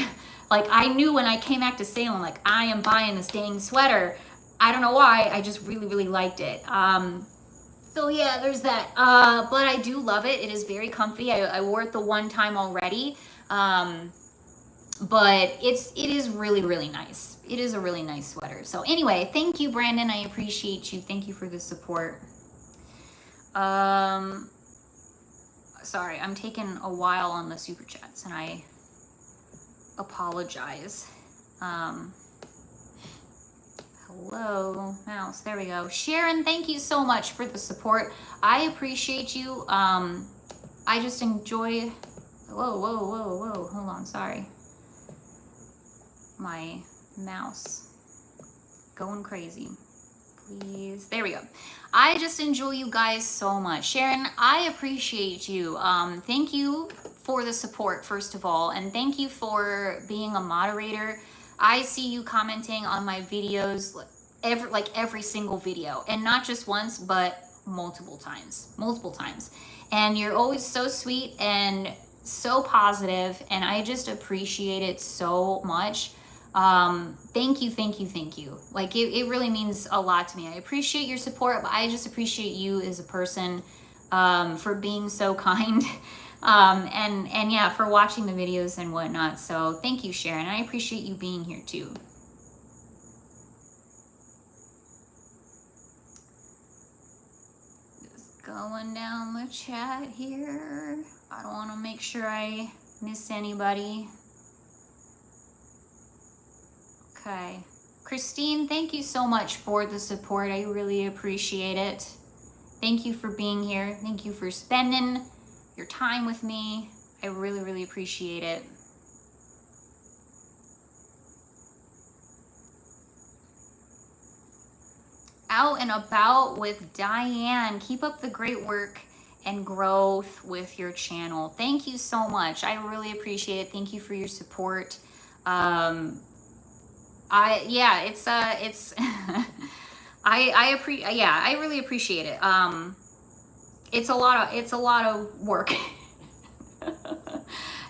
Like I knew when I came back to Salem, like I am buying this dang sweater. I don't know why, I just really, really liked it. So yeah, there's that. But I do love it. It is very comfy. I wore it the one time already. But it is really, really nice. It is a really nice sweater. So anyway, thank you, Brandon. I appreciate you. Thank you for the support. Sorry, I'm taking a while on the super chats and I apologize. Hello, mouse, there we go. Sharon, thank you so much for the support. I appreciate you. I just enjoy, whoa, hold on, sorry. My mouse going crazy. Please, there we go. I just enjoy you guys so much. Sharon, I appreciate you. Thank you for the support, first of all, and thank you for being a moderator. I see you commenting on my videos every single video, and not just once, but multiple times. And you're always so sweet and so positive, and I just appreciate it so much. Thank you. Like it really means a lot to me. I appreciate your support, but I just appreciate you as a person, for being so kind, and yeah, for watching the videos and whatnot. So thank you, Sharon. I appreciate you being here too. Just going down the chat here. I don't want to make sure I miss anybody. Okay. Christine, thank you so much for the support. I really appreciate it. Thank you for being here. Thank you for spending your time with me. I really, really appreciate it. Out and about with Diane. Keep up the great work and growth with your channel. Thank you so much. I really appreciate it. Thank you for your support. I really appreciate it. It's a lot of work.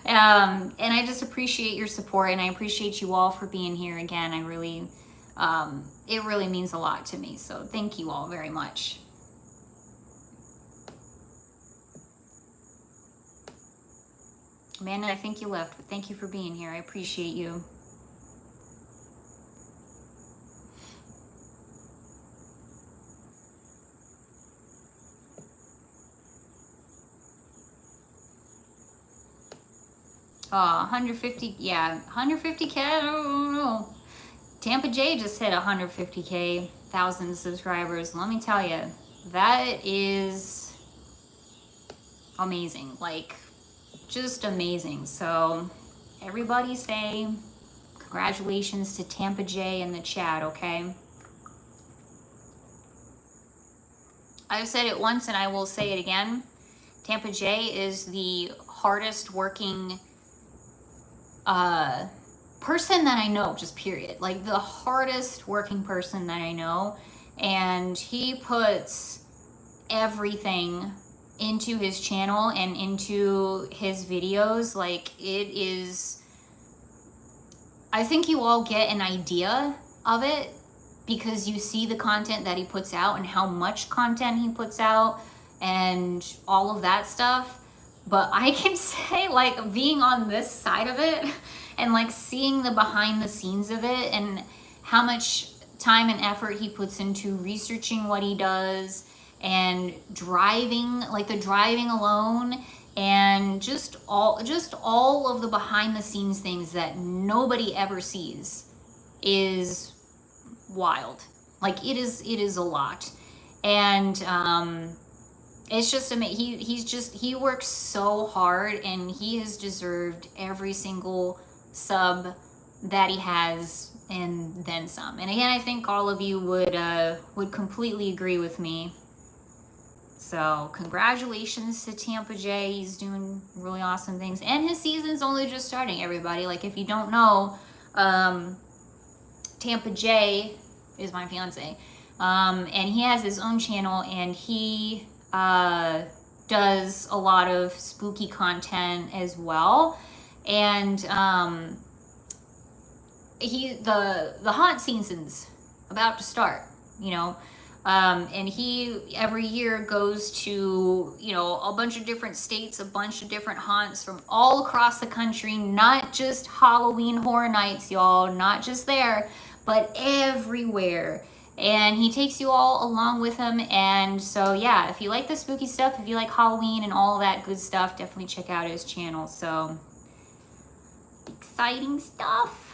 And I just appreciate your support, and I appreciate you all for being here again. I really, it really means a lot to me. So thank you all very much. Amanda, I think you left, but thank you for being here. I appreciate you. Oh, 150, yeah, 150K, I don't know. Tampa J just hit 150K, 1,000 subscribers. Let me tell you, that is amazing. Like, just amazing. So, everybody say congratulations to Tampa J in the chat, okay? I've said it once and I will say it again. Tampa J is the hardest working person that I know, just period. Like the hardest working person that I know. And he puts everything into his channel and into his videos. Like it is, I think you all get an idea of it because you see the content that he puts out and how much content he puts out and all of that stuff. But I can say, like, being on this side of it and like seeing the behind the scenes of it and how much time and effort he puts into researching what he does and driving, like the driving alone, and just all of the behind the scenes things that nobody ever sees is wild. Like it is a lot. And it's just amazing. He works so hard and he has deserved every single sub that he has and then some. And again, I think all of you would completely agree with me. So congratulations to Tampa J. He's doing really awesome things. And his season's only just starting, everybody. Like if you don't know, Tampa J is my fiance. And he has his own channel and he does a lot of spooky content as well. And the haunt season's about to start, you know. And he every year goes to, you know, a bunch of different states, a bunch of different haunts from all across the country, not just Halloween Horror Nights, y'all, not just there, but everywhere. And he takes you all along with him. And so, yeah, if you like the spooky stuff, if you like Halloween and all that good stuff, definitely check out his channel. So, exciting stuff.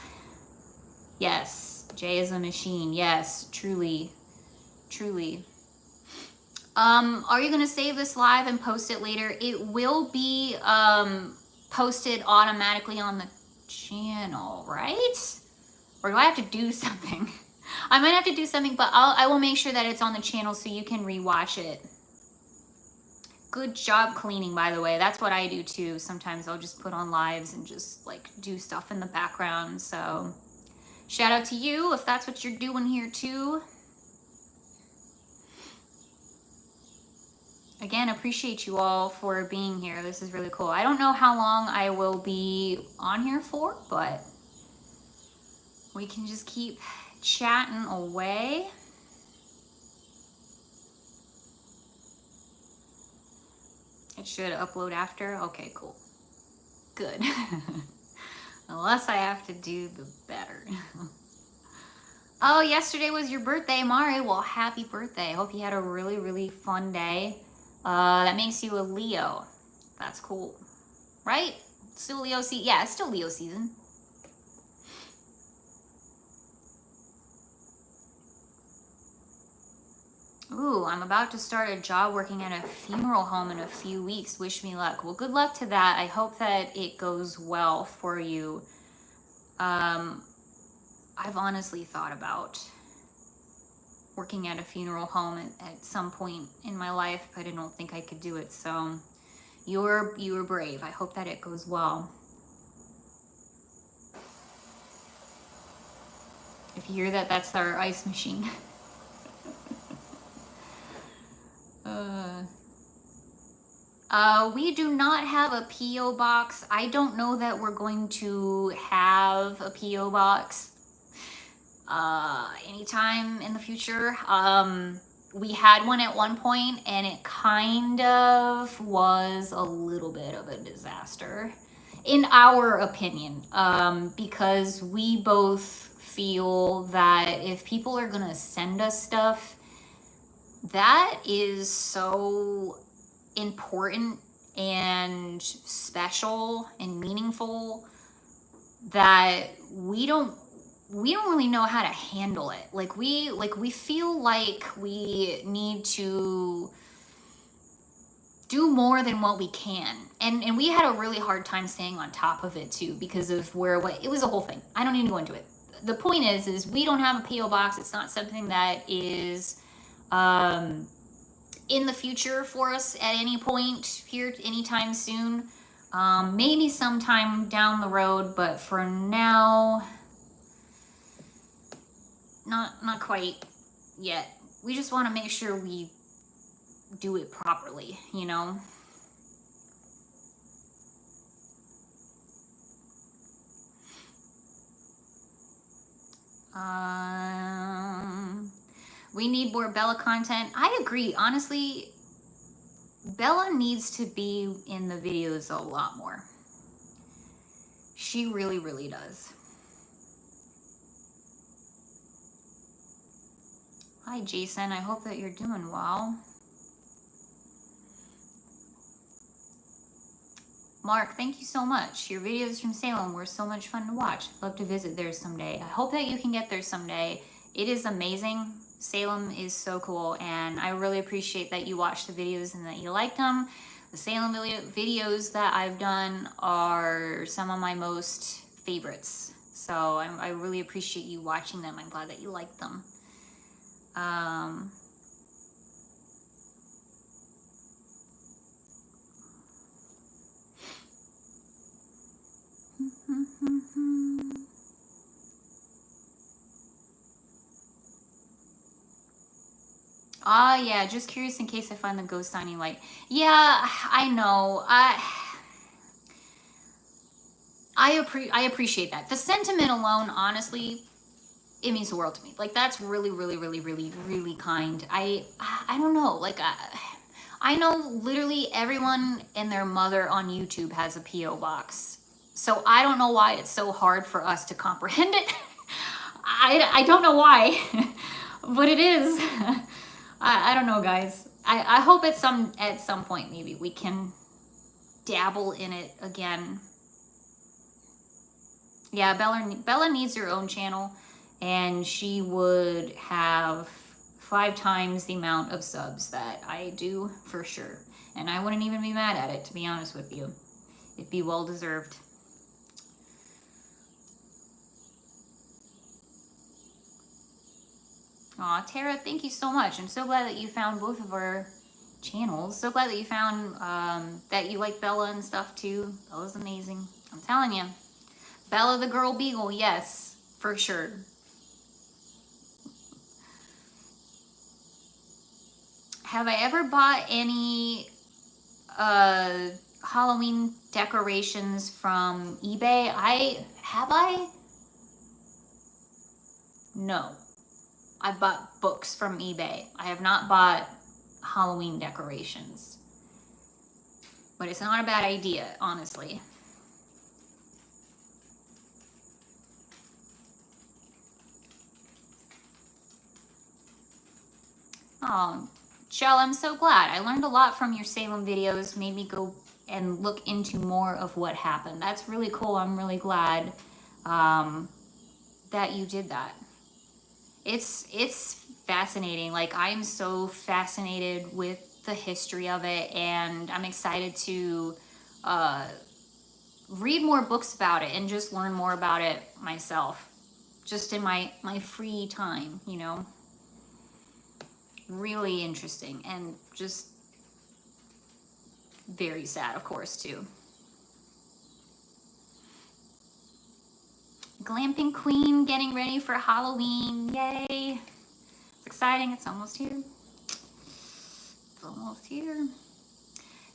Yes, Jay is a machine. Yes, truly. Truly. Are you going to save this live and post it later? It will be posted automatically on the channel, right? Or do I have to do something? I might have to do something, but I will make sure that it's on the channel so you can rewatch it. Good job cleaning, by the way. That's what I do too. Sometimes I'll just put on lives and just like do stuff in the background. So shout out to you if that's what you're doing here too. Again, appreciate you all for being here. This is really cool. I don't know how long I will be on here for, but we can just keep chatting away. It should upload after. Okay, cool. Good. Unless I have to do the better. Oh, yesterday was your birthday, Mari. Well, happy birthday. Hope you had a really, really fun day. That makes you a Leo. That's cool. Right? Still Leo season. Yeah, it's still Leo season. Ooh, I'm about to start a job working at a funeral home in a few weeks. Wish me luck. Well, good luck to that. I hope that it goes well for you. I've honestly thought about working at a funeral home at some point in my life, but I don't think I could do it. So you're brave. I hope that it goes well. If you hear that, that's our ice machine. We do not have a P.O. box. I don't know that we're going to have a P.O. box anytime in the future. We had one at one point and it kind of was a little bit of a disaster. in our opinion, because we both feel that if people are gonna send us stuff, that is so important and special and meaningful that we don't really know how to handle it. Like we feel like we need to do more than what we can. And we had a really hard time staying on top of it too, because of it was a whole thing. I don't need to go into it. The point is we don't have a P.O. box. It's not something that is in the future for us at any point here anytime soon. Maybe sometime down the road, but for now, not quite yet. We just want to make sure we do it properly, you know? We need more Bella content. I agree. Honestly, Bella needs to be in the videos a lot more. She really, really does. Hi, Jason. I hope that you're doing well. Mark, thank you so much. Your videos from Salem were so much fun to watch. I'd love to visit there someday. I hope that you can get there someday. It is amazing. Salem is so cool, and I really appreciate that you watched the videos and that you liked them. The Salem videos that I've done are some of my most favorites. So I really appreciate you watching them. I'm glad that you liked them. Yeah, just curious in case I find the ghost signing light. Yeah, I know. I appreciate that. The sentiment alone, honestly, it means the world to me. Like, that's really, really, really, really, really kind. I don't know. Like, I know literally everyone and their mother on YouTube has a P.O. box. So I don't know why it's so hard for us to comprehend it. I don't know why, but it is. I don't know, guys. I hope at some point maybe we can dabble in it again. Yeah, Bella needs her own channel, and she would have 5 times the amount of subs that I do for sure. And I wouldn't even be mad at it, to be honest with you. It'd be well deserved. Aw, Tara, thank you so much. I'm so glad that you found both of our channels. So glad that you found that you like Bella and stuff too. Bella's amazing. I'm telling you. Bella the Girl Beagle, yes, for sure. Have I ever bought any Halloween decorations from eBay? Have I? No. I bought books from eBay. I have not bought Halloween decorations. But it's not a bad idea, honestly. Oh, Shell, I'm so glad. I learned a lot from your Salem videos. Made me go and look into more of what happened. That's really cool. I'm really glad that you did that. It's fascinating. Like, I'm so fascinated with the history of it, and I'm excited to read more books about it and just learn more about it myself, just in my free time, you know. Really interesting, and just very sad, of course, too. Glamping Queen getting ready for Halloween. Yay. It's exciting. It's almost here. It's almost here.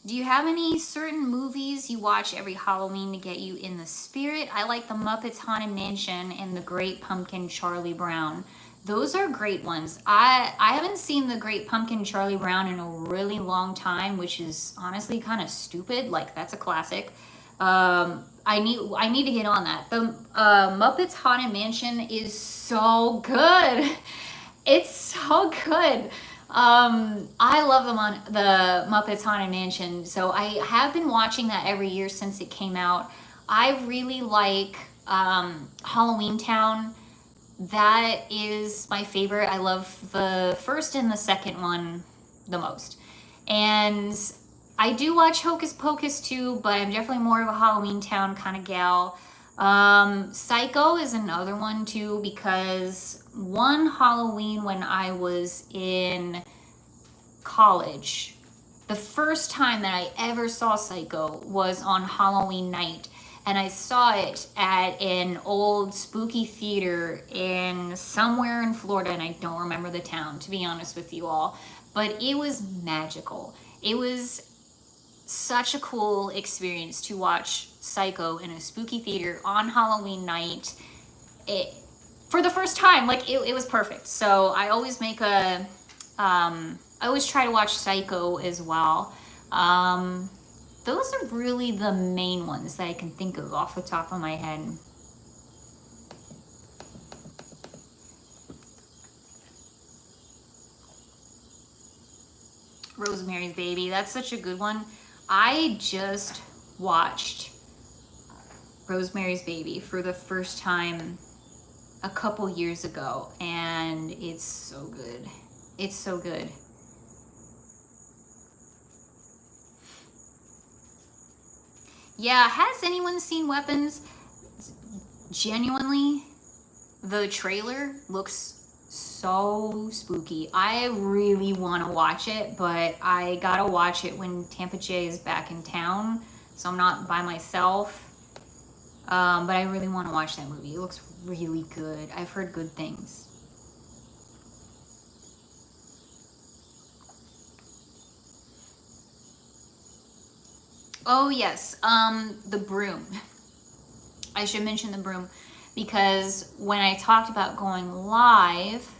Do you have any certain movies you watch every Halloween to get you in the spirit? I like The Muppets Haunted Mansion and The Great Pumpkin Charlie Brown. Those are great ones. I haven't seen The Great Pumpkin Charlie Brown in a really long time, which is honestly kind of stupid. Like, that's a classic. I need to get on that. The Muppets Haunted Mansion is so good. It's so good. I love the Muppets Haunted Mansion. So I have been watching that every year since it came out. I really like Halloween Town. That is my favorite. I love the first and the second one the most. And I do watch Hocus Pocus too, but I'm definitely more of a Halloween Town kind of gal. Psycho is another one too, because one Halloween when I was in college, the first time that I ever saw Psycho was on Halloween night. And I saw it at an old spooky theater in somewhere in Florida, and I don't remember the town, to be honest with you all. But it was magical. It was such a cool experience to watch Psycho in a spooky theater on Halloween night. For the first time, like it was perfect. So I always make I always try to watch Psycho as well. Those are really the main ones that I can think of off the top of my head. Rosemary's Baby, that's such a good one. I just watched Rosemary's Baby for the first time a couple years ago, and it's so good. It's so good. Yeah, has anyone seen Weapons? Genuinely, the trailer looks so spooky. I really want to watch it, but I gotta watch it when Tampa J is back in town, so I'm not by myself. But I really want to watch that movie. It looks really good. I've heard good things. Oh yes, the broom. I should mention the broom because when I talked about going live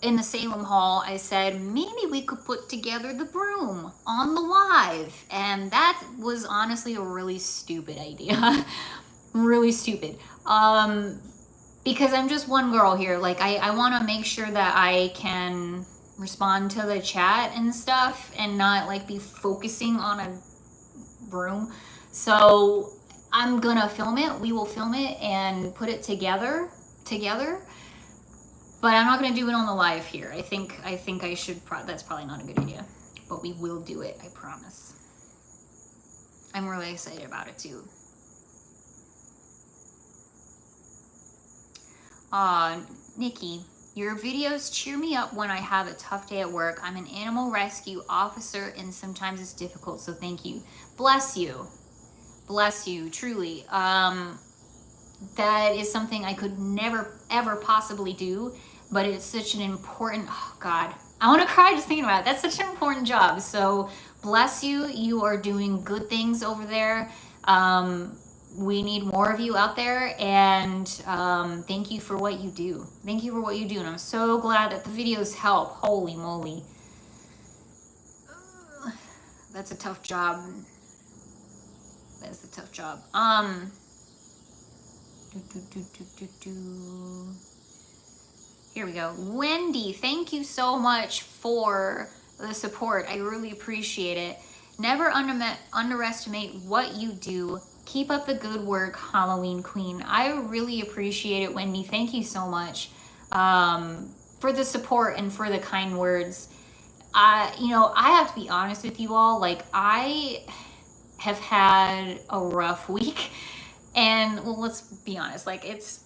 in the Salem Hall, I said maybe we could put together the broom on the live, and that was honestly a really stupid idea. Really stupid. Because I'm just one girl here. Like I want to make sure that I can respond to the chat and stuff and not like be focusing on a broom. So I'm gonna film it. We will film it and put it together, but I'm not gonna do it on the live here. I think I should, that's probably not a good idea, but we will do it, I promise. I'm really excited about it too. Nikki, your videos cheer me up when I have a tough day at work. I'm an animal rescue officer and sometimes it's difficult, so thank you. Bless you. Bless you, truly. That is something I could never, ever possibly do, but it's such an important, oh God, I want to cry just thinking about it. That's such an important job. So bless you. You are doing good things over there. We need more of you out there, and thank you for what you do. Thank you for what you do, and I'm so glad that the videos help. Holy moly. That's a tough job. That's a tough job. Here we go. Wendy, thank you so much for the support. I really appreciate it. Never underestimate what you do. Keep up the good work, Halloween Queen. I really appreciate it, Wendy. Thank you so much for the support and for the kind words. You know, I have to be honest with you all. Like, I have had a rough week, and well, let's be honest. Like, this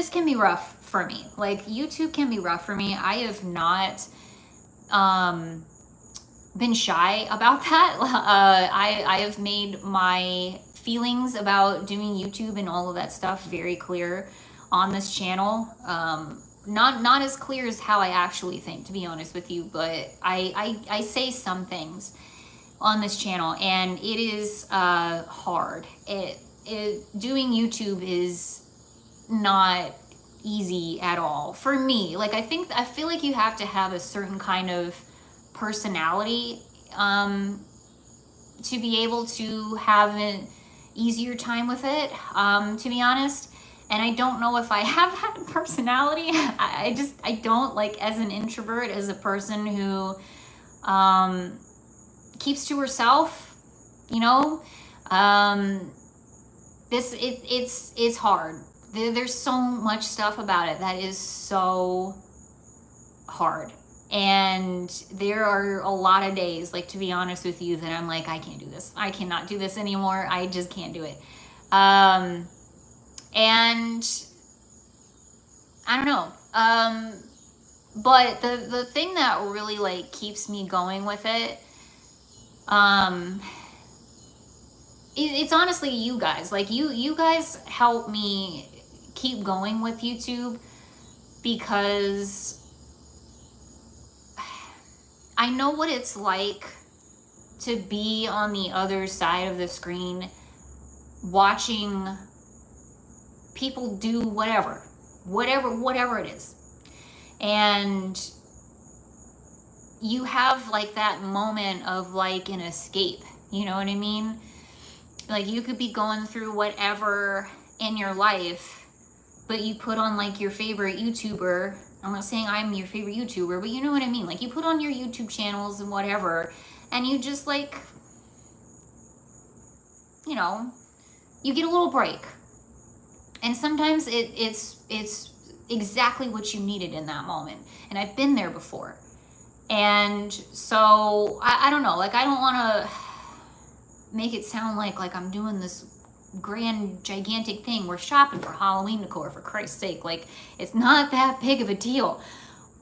can be rough for me. Like, YouTube can be rough for me. I have not been shy about that. I have made my feelings about doing YouTube and all of that stuff very clear on this channel. Not as clear as how I actually think, to be honest with you, but I say some things on this channel, and it is hard. Doing YouTube is not easy at all for me. Like, I feel like you have to have a certain kind of personality to be able to have an easier time with it, to be honest. And I don't know if I have that personality. I don't, like, as an introvert, as a person who keeps to herself, you know, it's hard. There's so much stuff about it that is so hard. And there are a lot of days, like, to be honest with you, that I'm like, I can't do this. I cannot do this anymore. I just can't do it. And I don't know. But the thing that really, like, keeps me going with it, it's honestly you guys. Like, you guys help me keep going with YouTube, because I know what it's like to be on the other side of the screen watching people do whatever it is. And you have, like, that moment of, like, an escape, you know what I mean? Like, you could be going through whatever in your life, but you put on, like, your favorite YouTuber. I'm not saying I'm your favorite YouTuber, but you know what I mean? Like, you put on your YouTube channels and whatever, and you just, like, you know, you get a little break. And sometimes it's exactly what you needed in that moment. And I've been there before. And so, I don't know. Like, I don't want to make it sound like I'm doing this grand, gigantic thing. We're shopping for Halloween decor, for Christ's sake. Like, it's not that big of a deal.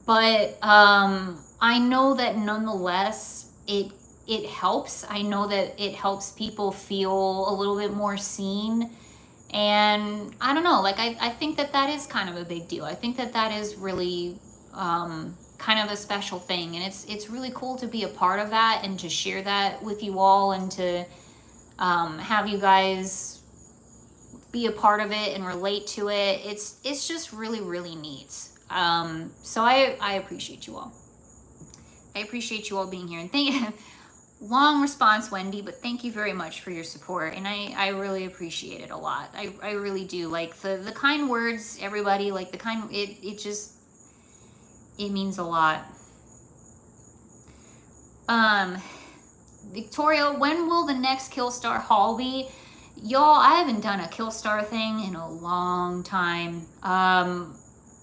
But I know that nonetheless, it helps. I know that it helps people feel a little bit more seen. And I don't know, like, I think that is kind of a big deal. I think that is really kind of a special thing. And it's really cool to be a part of that and to share that with you all, and to have you guys be a part of it and relate to it. It's just really, really neat. So I appreciate you all. I appreciate you all being here. And thank you. Long response, Wendy, but thank you very much for your support. And I really appreciate it a lot. I really do. Like, the kind words, everybody, like, the kind, it means a lot. Victoria, when will the next Killstar haul be? Y'all, I haven't done a Killstar thing in a long time.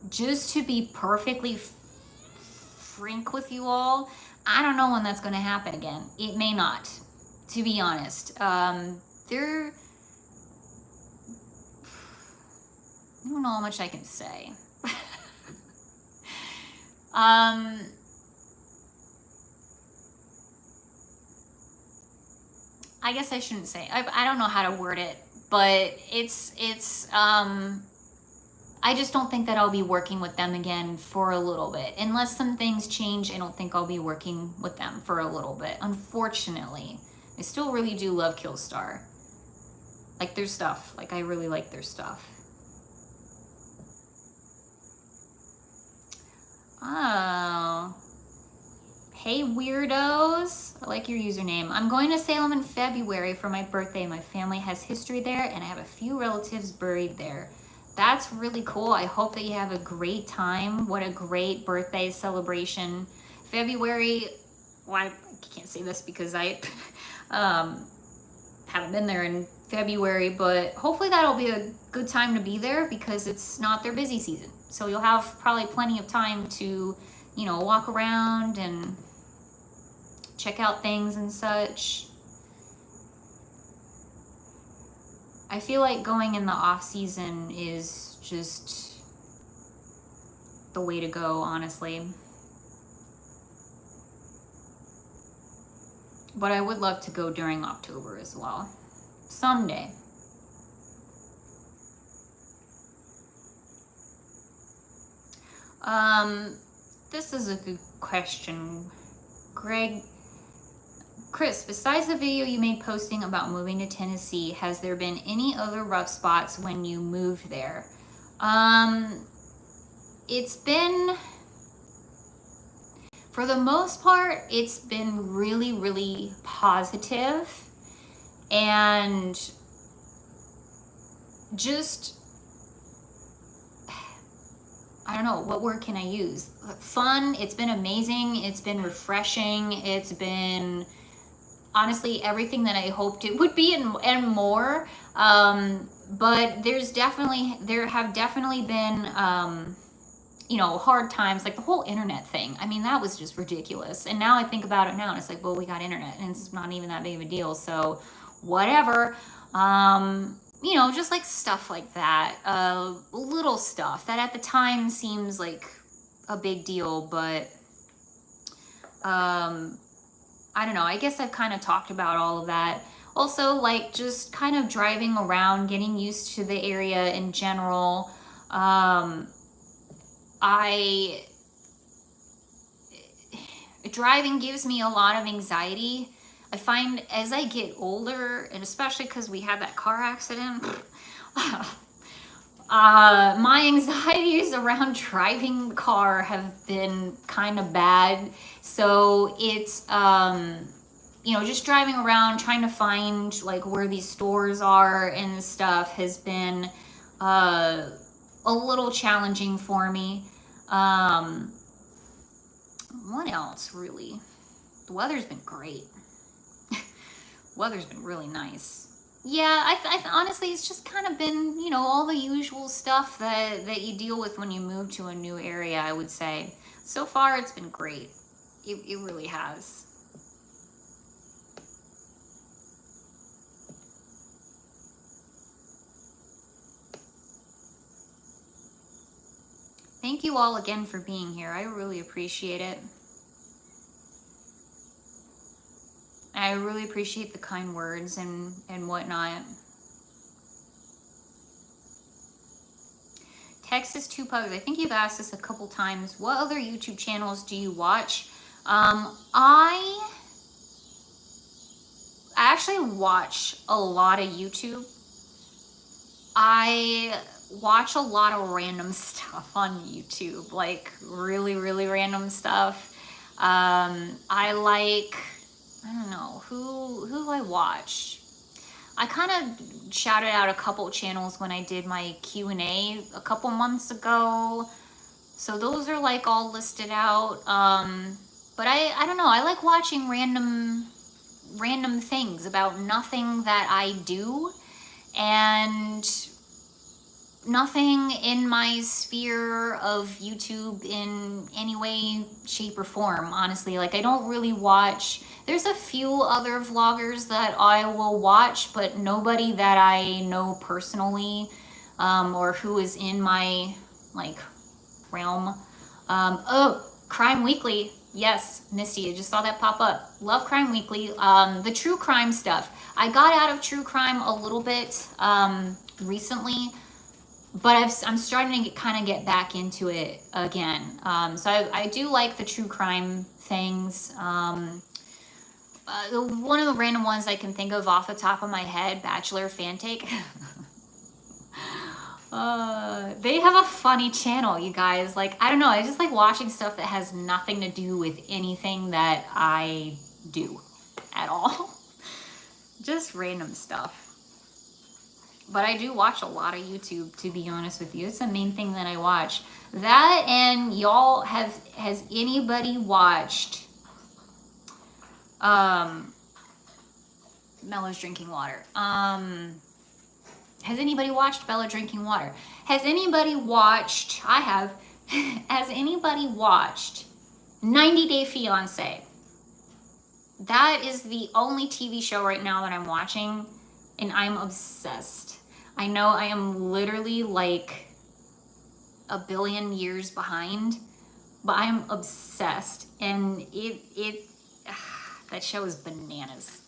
Just to be perfectly frank with you all, I don't know when that's going to happen again. It may not, to be honest. I don't know how much I can say. I guess I shouldn't say. I don't know how to word it, but I just don't think that I'll be working with them again for a little bit. Unless some things change, I don't think I'll be working with them for a little bit, unfortunately. I still really do love Killstar. Like, their stuff. Like, I really like their stuff. Oh. Hey, weirdos. I like your username. I'm going to Salem in February for my birthday. My family has history there, and I have a few relatives buried there. That's really cool. I hope that you have a great time. What a great birthday celebration. February, well, I can't say this because I haven't been there in February, but hopefully that'll be a good time to be there, because it's not their busy season. So you'll have probably plenty of time to, you know, walk around and check out things and such. I feel like going in the off season is just the way to go, honestly. But I would love to go during October as well. Someday. This is a good question. Chris, besides the video you made posting about moving to Tennessee, has there been any other rough spots when you moved there? It's been, for the most part, it's been really, really positive. and just, I don't know, what word can I use? Fun. It's been amazing. It's been refreshing. It's been honestly everything that I hoped it would be, and more. But there have definitely been, you know, hard times, like the whole internet thing. I mean, that was just ridiculous. And now I think about it now, and it's like, well, we got internet, and it's not even that big of a deal. So, whatever. You know, just like stuff like that, little stuff that at the time seems like a big deal, but I don't know. I guess I've kind of talked about all of that. Also, like just kind of driving around, getting used to the area in general. Driving gives me a lot of anxiety. I find as I get older, and especially because we had that car accident, my anxieties around driving the car have been kind of bad. So it's, you know, just driving around trying to find like where these stores are and stuff has been a little challenging for me. What else, really? The weather's been great. Weather's been really nice. Yeah, I honestly, it's just kind of been, you know, all the usual stuff that you deal with when you move to a new area, I would say. So far, it's been great. It really has. Thank you all again for being here. I really appreciate it. I really appreciate the kind words and whatnot. Texas Two Pugs, I think you've asked this a couple times. What other YouTube channels do you watch? I actually watch a lot of YouTube. I watch a lot of random stuff on YouTube, like really, really random stuff. I like, I don't know, who do I watch? I kind of shouted out a couple channels when I did my Q&A a couple months ago. So those are like all listed out. But I don't know, I like watching random things about nothing that I do, and nothing in my sphere of YouTube in any way, shape, or form, honestly. Like, I don't really watch, there's a few other vloggers that I will watch, but nobody that I know personally, or who is in my, like, realm. Oh, Crime Weekly. Yes, Misty, I just saw that pop up. Love Crime Weekly. The true crime stuff. I got out of true crime a little bit recently, but I'm starting to kind of get back into it again. So I do like the true crime things. One of the random ones I can think of off the top of my head, Bachelor Fan Take. They have a funny channel, you guys. Like, I don't know, I just like watching stuff that has nothing to do with anything that I do at all. Just random stuff. But I do watch a lot of YouTube, to be honest with you. It's the main thing that I watch. That, and y'all, has anybody watched Bella's drinking water? Has anybody watched Bella drinking water? Has anybody watched, I have, has anybody watched 90 Day Fiancé? That is the only TV show right now that I'm watching, and I'm obsessed. I know I am literally like a billion years behind, but I'm obsessed, and that show is bananas.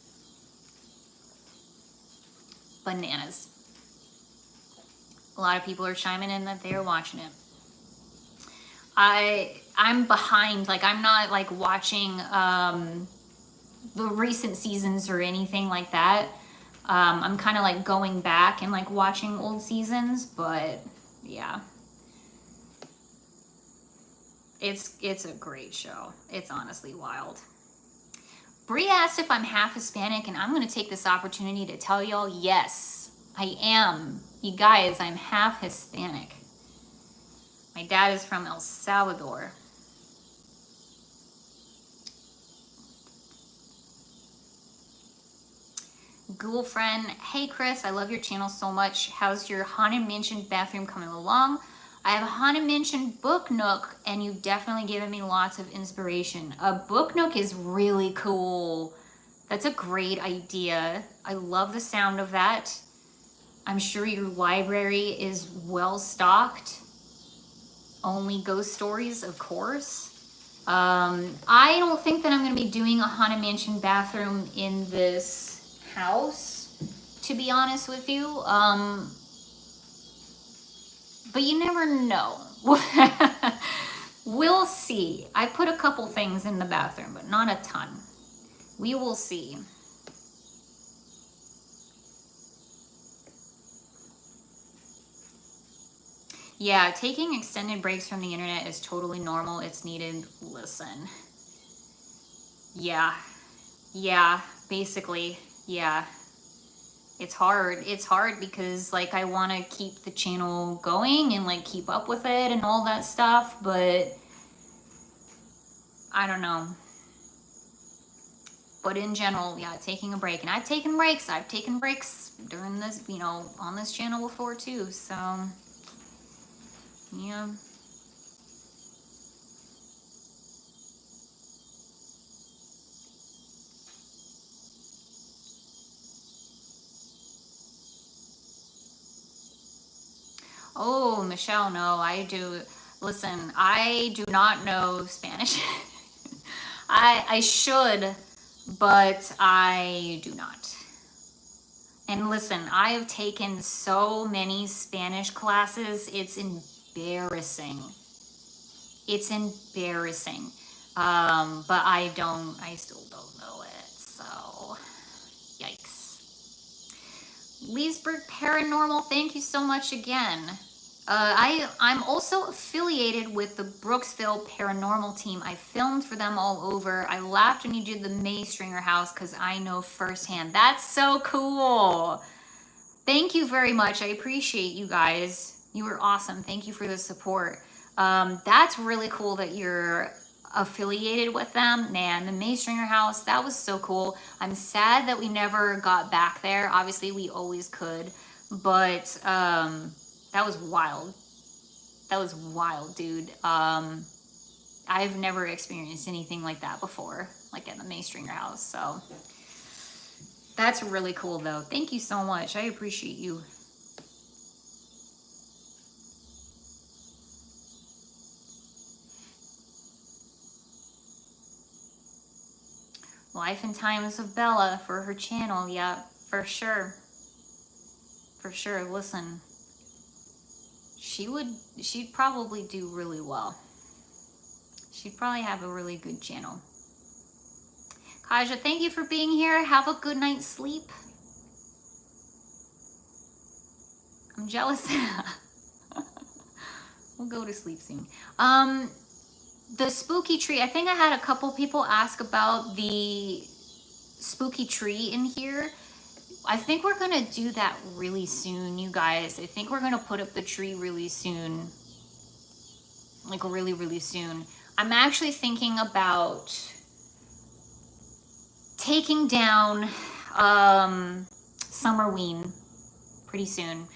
Bananas. A lot of people are chiming in that they are watching it. I'm behind, like I'm not like watching the recent seasons or anything like that. I'm kind of like going back and like watching old seasons, but yeah. It's a great show. It's honestly wild. Bree asked if I'm half Hispanic, and I'm going to take this opportunity to tell y'all, yes, I am. You guys, I'm half Hispanic. My dad is from El Salvador. Google friend, hey Chris, I love your channel so much. How's your Haunted Mansion bathroom coming along? I have a Haunted Mansion book nook, and you've definitely given me lots of inspiration. A book nook is really cool. That's a great idea. I love the sound of that. I'm sure your library is well stocked. Only ghost stories, of course. I don't think that I'm going to be doing a Haunted Mansion bathroom in this house, to be honest with you. But you never know. We'll see. I put a couple things in the bathroom, but not a ton. We will see. Yeah, taking extended breaks from the internet is totally normal. It's needed. Listen. Yeah, basically, yeah. It's hard. It's hard because like I want to keep the channel going and like keep up with it and all that stuff, but I don't know. But in general, yeah, taking a break. And I've taken breaks. I've taken breaks during this, you know, on this channel before too. So, yeah. Oh, Michelle, no, I do. Listen, I do not know Spanish. I should, but I do not. And listen, I have taken so many Spanish classes, it's embarrassing. It's embarrassing. But I still don't know it, so yikes. Leesburg Paranormal, thank you so much again. I'm also affiliated with the Brooksville Paranormal team. I filmed for them all over. I laughed when you did the May Stringer house because I know firsthand. That's so cool. Thank you very much. I appreciate you guys. You were awesome. Thank you for the support. That's really cool that you're affiliated with them. Man, the May Stringer house, that was so cool. I'm sad that we never got back there. Obviously, we always could, but that was wild. That was wild, dude. I've never experienced anything like that before, like at the May Stringer house. So that's really cool, though. Thank you so much. I appreciate you. Life and Times of Bella for her channel. Yeah, for sure. For sure. Listen, she'd probably do really well. She'd probably have a really good channel. Kaja, thank you for being here. Have a good night's sleep. I'm jealous. We'll go to sleep soon. The spooky tree, I think I had a couple people ask about the spooky tree in here. I think we're gonna do that really soon, you guys. I think we're gonna put up the tree really soon. Like really, really soon. I'm actually thinking about taking down Summerween pretty soon.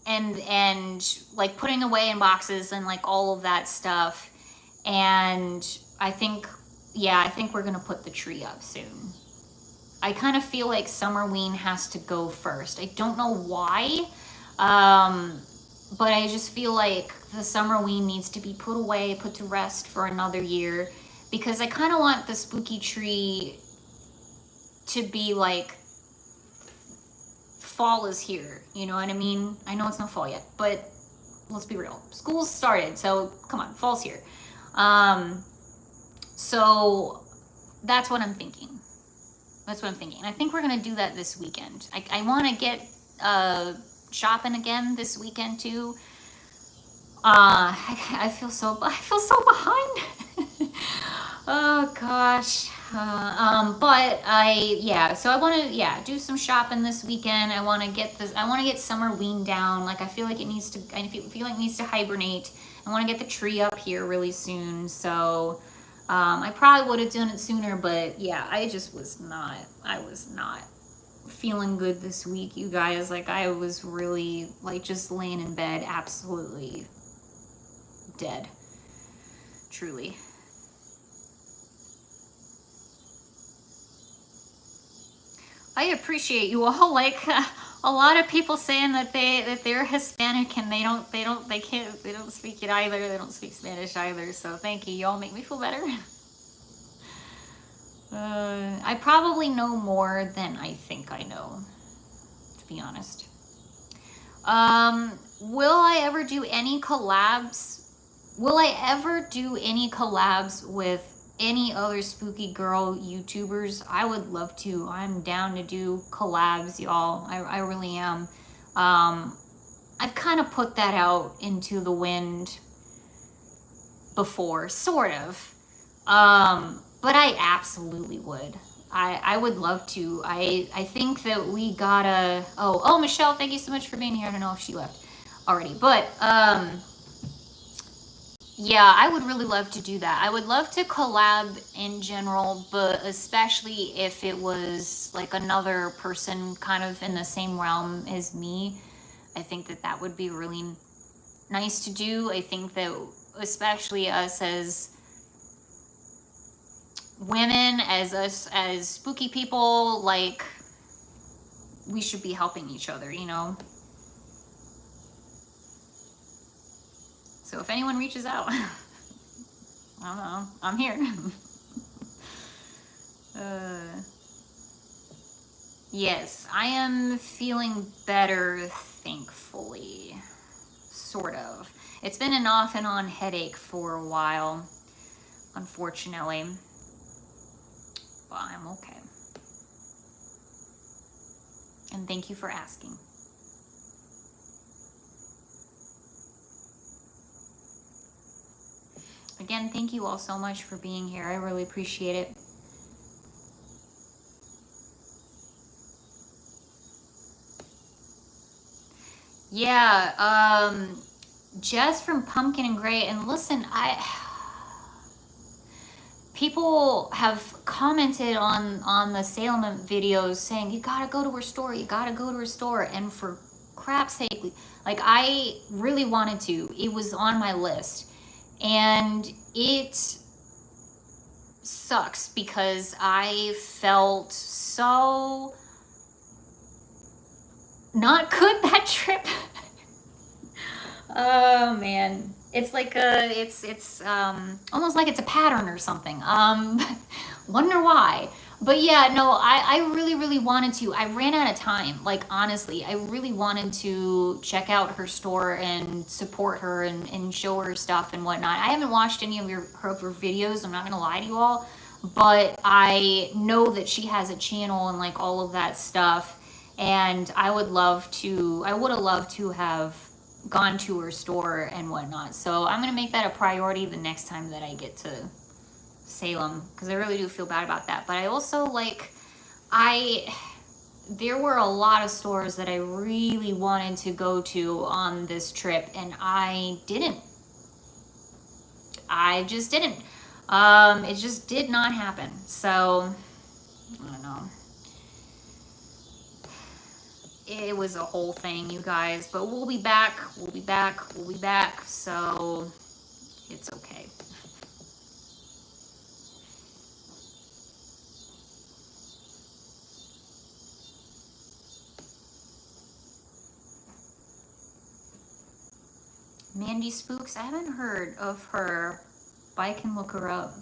And like putting away in boxes and like all of that stuff. And I think we're gonna put the tree up soon. I kind of feel like Summerween has to go first. I don't know why, but I just feel like the Summerween needs to be put away, put to rest for another year, because I kind of want the spooky tree to be like, fall is here, you know what I mean? I know it's not fall yet, but let's be real. School's started, so come on, fall's here. So that's what I'm thinking. That's what I'm thinking. I think we're gonna do that this weekend. I want to get shopping again this weekend too. I feel so behind. Oh gosh. But so I want to, do some shopping this weekend. I want to get this, I want to get summer weaned down. Like I feel like it needs to, I feel like it needs to hibernate. I want to get the tree up here really soon. So, I probably would have done it sooner, but yeah, I was not feeling good this week, you guys. Like I was really like just laying in bed, absolutely dead, truly. I appreciate you all. Like a lot of people saying that they're Hispanic and they don't speak it either. They don't speak Spanish either. So thank you. Y'all make me feel better. I probably know more than I think I know, to be honest. Will I ever do any collabs? Will I ever do any collabs with any other spooky girl YouTubers? I would love to. I'm down to do collabs, y'all. I really am. I've kind of put that out into the wind before, sort of. But I absolutely would. I would love to. I think that we gotta, oh, Michelle, thank you so much for being here. I don't know if she left already, but, yeah, I would really love to do that. I would love to collab in general, but especially if it was like another person kind of in the same realm as me. I think that that would be really nice to do. I think that especially us as women, as us as spooky people, like we should be helping each other, you know? So if anyone reaches out, I don't know, I'm here. Yes, I am feeling better, thankfully. Sort of. It's been an off and on headache for a while, unfortunately. But I'm okay. And thank you for asking. Again, thank you all so much for being here. I really appreciate it. Yeah, Jess from Pumpkin and Gray. And listen, people have commented on the Salem videos saying, you gotta go to her store, you gotta go to her store. And for crap's sake, like I really wanted to. It was on my list. And it sucks because I felt so not good that trip. Oh man, it's like it's almost like it's a pattern or something. Wonder why. But yeah, no, I really wanted to. I ran out of time. Like honestly, I really wanted to check out her store and support her and show her stuff and whatnot. I haven't watched any of her videos, I'm not gonna lie to you all, but I know that she has a channel and like all of that stuff. And I would have loved to have gone to her store and whatnot. So I'm gonna make that a priority the next time that I get to Salem, because I really do feel bad about that. But I also there were a lot of stores that I really wanted to go to on this trip, and I just didn't. It just did not happen. So I don't know. It was a whole thing, you guys, but we'll be back. So it's okay. Mandy Spooks, I haven't heard of her, but I can look her up.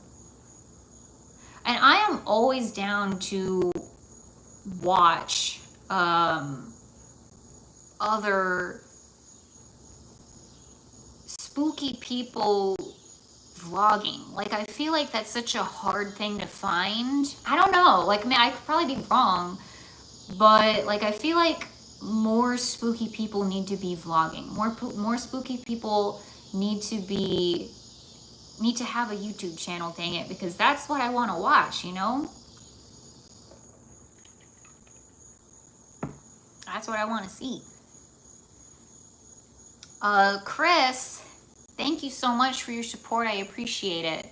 And I am always down to watch other spooky people vlogging. Like I feel like that's such a hard thing to find. I don't know, like I could probably be wrong, but like I feel like more spooky people need to be vlogging. More spooky people need to be need to have a YouTube channel, dang it, because that's what I want to watch, you know? That's what I want to see. Chris, thank you so much for your support. I appreciate it.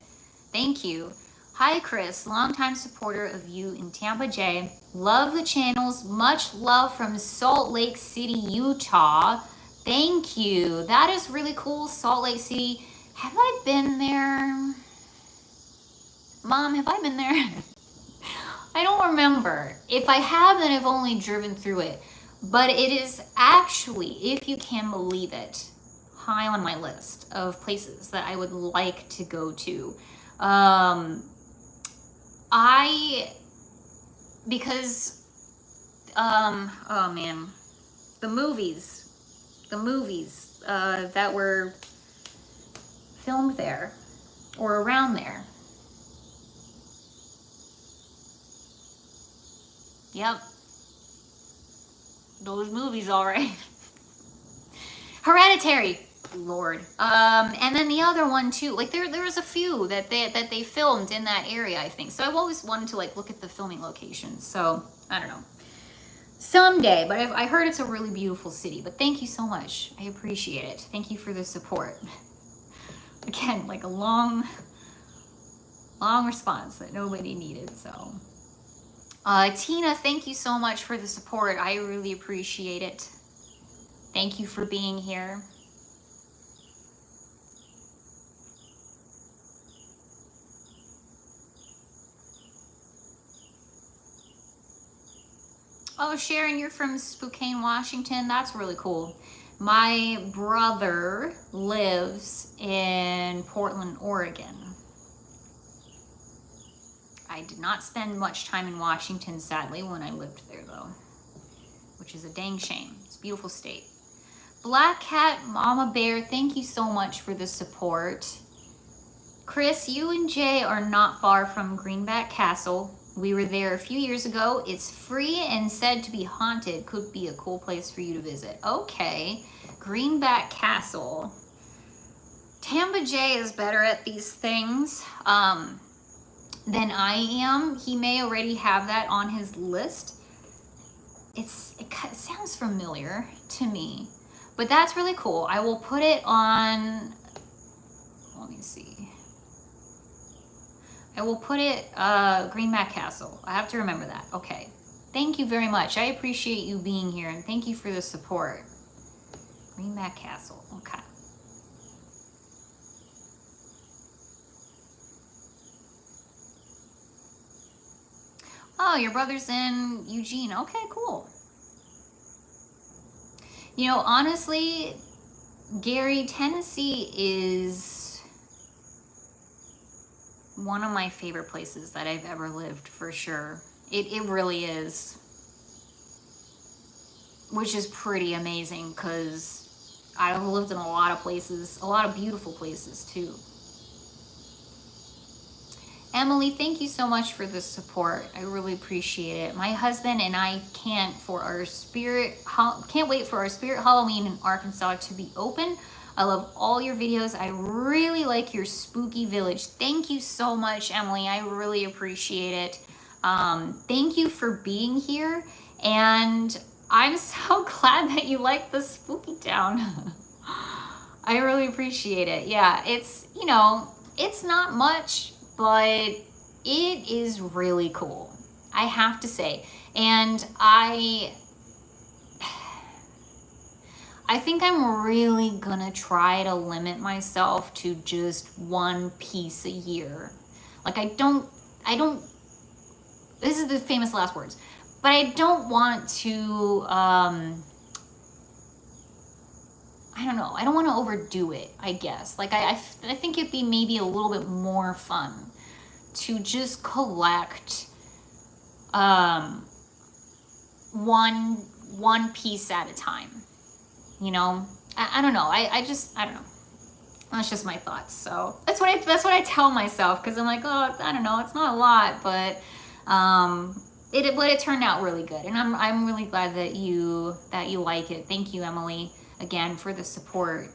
Thank you. Hi, Chris, longtime supporter of you in Tampa, J. Love the channels. Much love from Salt Lake City, Utah. Thank you. That is really cool, Salt Lake City. Have I been there? Mom, have I been there? I don't remember. If I have, then I've only driven through it. But it is actually, if you can believe it, high on my list of places that I would like to go to. Because, oh man, the movies that were filmed there or around there. Yep. Those movies, all right. Hereditary, Lord. And then the other one too. Like there's a few that they filmed in that area, I think. So I've always wanted to like look at the filming locations. So I don't know. Someday, but I heard it's a really beautiful city. But thank you so much. I appreciate it. Thank you for the support. Again, like a long response that nobody needed. So. Tina, thank you so much for the support. I really appreciate it. Thank you for being here. Oh, Sharon, you're from Spokane, Washington. That's really cool. My brother lives in Portland, Oregon. I did not spend much time in Washington, sadly, when I lived there, though, which is a dang shame. It's a beautiful state. Black Cat Mama Bear, thank you so much for the support. Chris, you and Jay are not far from Greenback Castle. We were there a few years ago. It's free and said to be haunted. Could be a cool place for you to visit. Okay, Greenback Castle. Tampa Jay is better at these things than I am. He may already have that on his list. It sounds familiar to me, but that's really cool. I will put it on, let me see. I will put it, Greenback Castle. I have to remember that. Okay. Thank you very much. I appreciate you being here and thank you for the support. Greenback Castle. Okay. Oh, your brother's in Eugene. Okay, cool. You know, honestly, Gary, Tennessee is one of my favorite places that I've ever lived, for sure. It really is. Which is pretty amazing because I've lived in a lot of places, a lot of beautiful places too. Emily, thank you so much for the support. I really appreciate it. My husband and I can't wait for our spirit Halloween in Arkansas to be open. I love all your videos. I really like your spooky village. Thank you so much, Emily. I really appreciate it. Thank you for being here. And I'm so glad that you like the spooky town. I really appreciate it. Yeah, it's, you know, it's not much, but it is really cool, I have to say. And I think I'm really gonna try to limit myself to just one piece a year. Like I don't, this is the famous last words, but I don't want to, I don't know. I don't want to overdo it, I guess. Like, I think it'd be maybe a little bit more fun to just collect one piece at a time. You know? I don't know. I don't know. That's just my thoughts. So that's what I tell myself, because I'm like, oh, I don't know, it's not a lot, but it turned out really good, and I'm really glad that you like it. Thank you, Emily, again, for the support.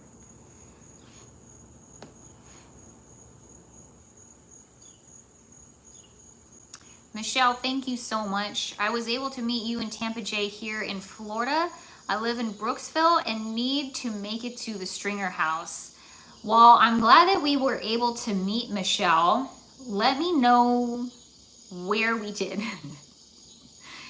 Michelle, thank you so much. I was able to meet you in Tampa J here in Florida. I live in Brooksville and need to make it to the Stringer house. Well, I'm glad that we were able to meet, Michelle. Let me know where we did.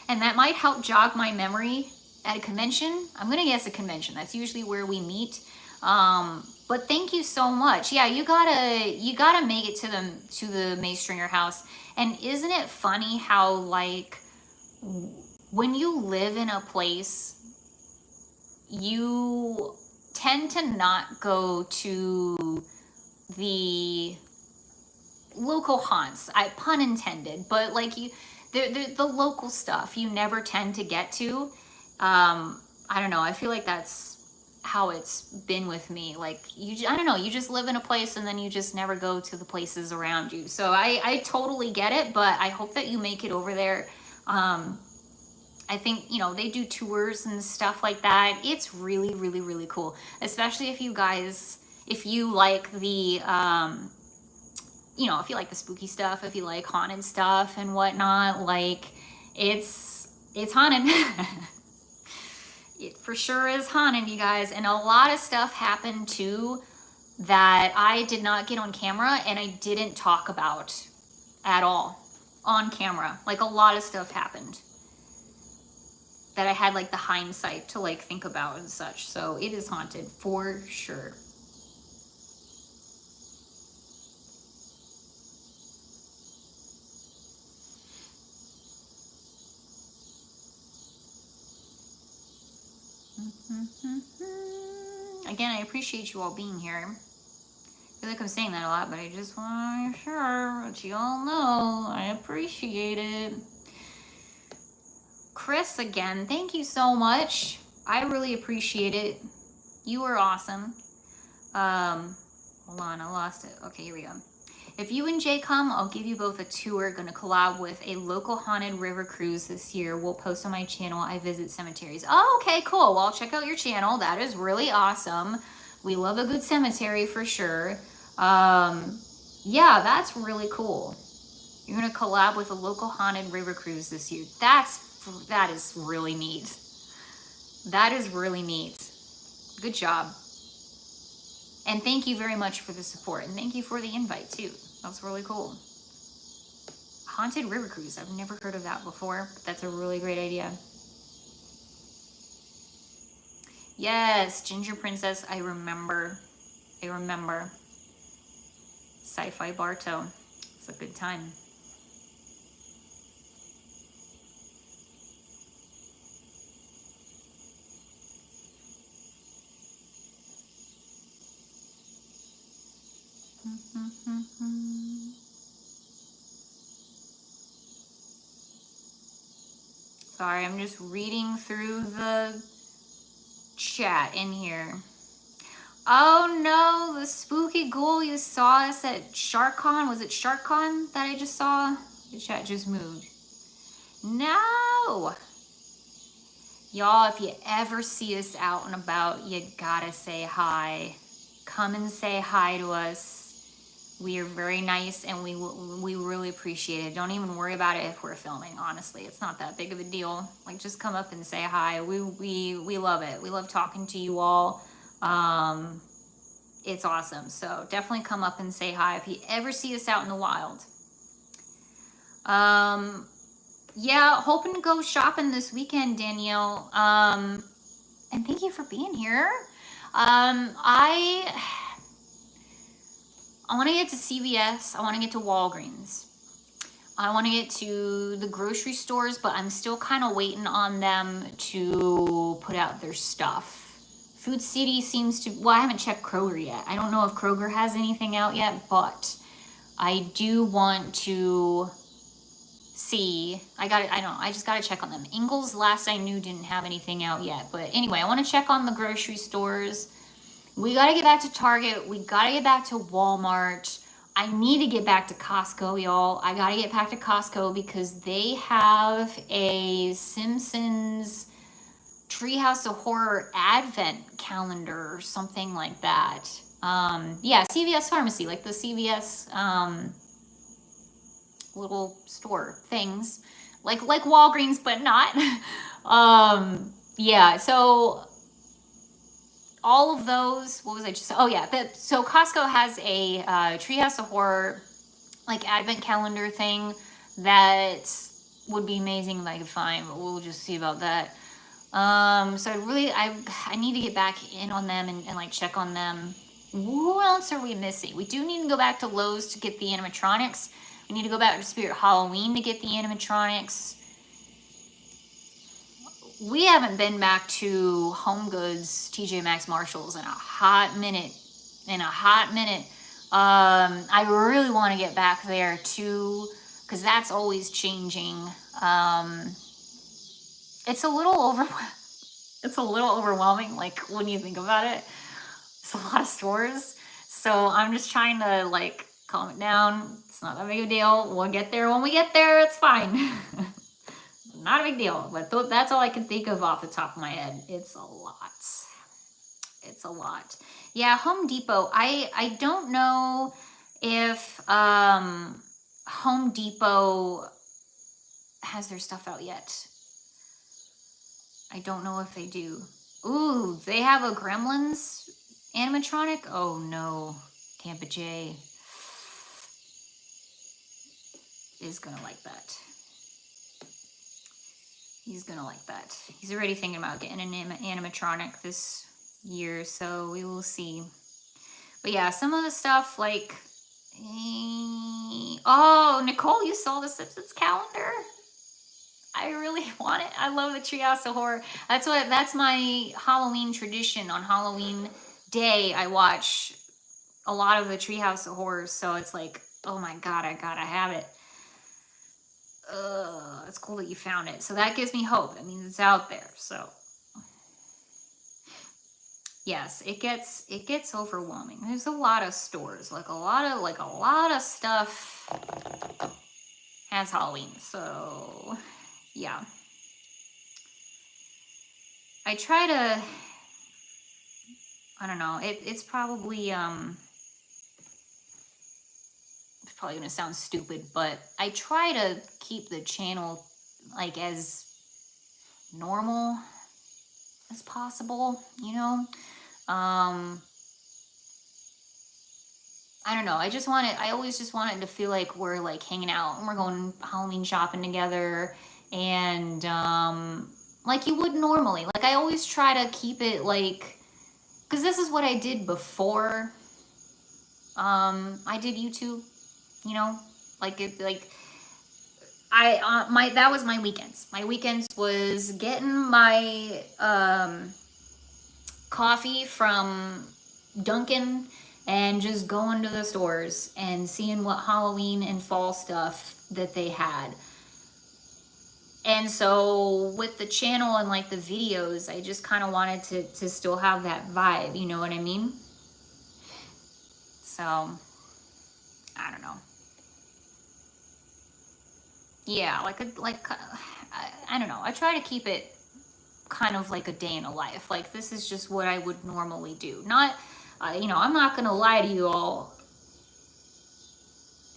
And that might help jog my memory at a convention. I'm gonna guess a convention. That's usually where we meet. But thank you so much. Yeah, you gotta make it to the May Stringer house. And isn't it funny how, like, when you live in a place, you tend to not go to the local haunts, I pun intended, but like the local stuff you never tend to get to. I don't know, I feel like that's how it's been with me. Like, I don't know, you just live in a place and then you just never go to the places around you. So I totally get it, but I hope that you make it over there. I think, you know, they do tours and stuff like that. It's really, really, really cool, especially if you guys, if you like the you know, if you like the spooky stuff, if you like haunted stuff and whatnot, like, it's haunted. It for sure is haunted, you guys. And a lot of stuff happened too that I did not get on camera and I didn't talk about at all on camera. Like, a lot of stuff happened that I had like the hindsight to like think about and such. So it is haunted for sure. Again, I appreciate you all being here. I feel like I'm saying that a lot, but I just want to make sure that you all know I appreciate it. Chris, again, thank you so much. I really appreciate it. You are awesome. Hold on, I lost it. Okay, here we go. If you and Jay come, I'll give you both a tour. Gonna collab with a local haunted river cruise this year. We'll post on my channel. I visit cemeteries. Oh, okay, cool. Well, I'll check out your channel. That is really awesome. We love a good cemetery for sure. Yeah, that's really cool. You're gonna collab with a local haunted river cruise this year. That is really neat. That is really neat. Good job. And thank you very much for the support. And thank you for the invite too. That's really cool. Haunted river cruise. I've never heard of that before, but that's a really great idea. Yes, Ginger Princess. I remember. Sci-Fi Bartow. It's a good time. Sorry, I'm just reading through the chat in here. Oh no, the spooky ghoul you saw us at SharkCon. Was it SharkCon that I just saw? The chat just moved. No! Y'all, if you ever see us out and about, you gotta say hi. Come and say hi to us. We are very nice and we really appreciate it. Don't even worry about it if we're filming, honestly. It's not that big of a deal. Like, just come up and say hi. We love it. We love talking to you all. It's awesome. So definitely come up and say hi if you ever see us out in the wild. Yeah, hoping to go shopping this weekend, Danielle. And thank you for being here. I want to get to CVS. I want to get to Walgreens. I want to get to the grocery stores, but I'm still kind of waiting on them to put out their stuff. Food City seems to, well, I haven't checked Kroger yet. I don't know if Kroger has anything out yet, but I do want to see. I just got to check on them. Ingles, last I knew, didn't have anything out yet. But anyway, I want to check on the grocery stores. We got to get back to Target. We got to get back to Walmart. I need to get back to Costco, y'all. I got to get back to Costco because they have a Simpsons Treehouse of Horror Advent calendar or something like that. Yeah, CVS Pharmacy, like the CVS little store things, like Walgreens, but not. Yeah, so all of those, what was I just, oh yeah, so Costco has a Treehouse of Horror, like advent calendar thing that would be amazing if I could find, but we'll just see about that. So I need to get back in on them and like check on them. Who else are we missing? We do need to go back to Lowe's to get the animatronics. We need to go back to Spirit Halloween to get the animatronics. We haven't been back to Home Goods, TJ Maxx, Marshalls in a hot minute. I really want to get back there too, because that's always changing. It's a little overwhelming, like when you think about it. It's a lot of stores. So I'm just trying to like calm it down. It's not that big of a deal. We'll get there when we get there. It's fine. Not a big deal, but that's all I can think of off the top of my head. It's a lot. It's a lot. Yeah, Home Depot. I don't know if Home Depot has their stuff out yet. I don't know if they do. Ooh, they have a Gremlins animatronic? Oh no, Tampa J is gonna like that. He's gonna like that. He's already thinking about getting an animatronic this year, so we will see. But yeah, some of the stuff like, oh, Nicole, you saw the Simpsons calendar? I really want it. I love the Treehouse of Horror. That's my Halloween tradition. On Halloween day, I watch a lot of the Treehouse of Horror, so it's like, oh my God, I gotta have it. It's cool that you found it. So that gives me hope. That means it's out there. So yes, it gets overwhelming. There's a lot of stores, like a lot of stuff has Halloween. So yeah, I try to, I don't know, it's probably going to sound stupid, but I try to keep the channel like as normal as possible, you know. I don't know, I always just want it to feel like we're like hanging out and we're going Halloween shopping together, and like you would normally. Like I always try to keep it like, because this is what I did before I did YouTube, you know, like that was my weekends. My weekends was getting my coffee from Dunkin' and just going to the stores and seeing what Halloween and fall stuff that they had. And so with the channel and like the videos, I just kind of wanted to still have that vibe, you know what I mean? So I don't know. Yeah, I don't know. I try to keep it kind of like a day in a life. Like this is just what I would normally do. Not, you know, I'm not gonna lie to you all.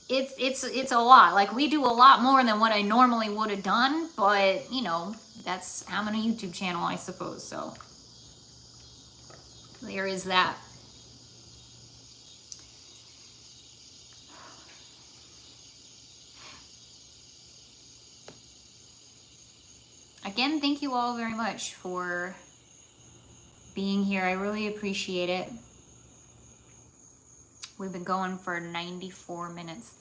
It's a lot. Like we do a lot more than what I normally would have done, but you know, I'm on a YouTube channel, I suppose. So there is that. Again, thank you all very much for being here. I really appreciate it. We've been going for 94 minutes.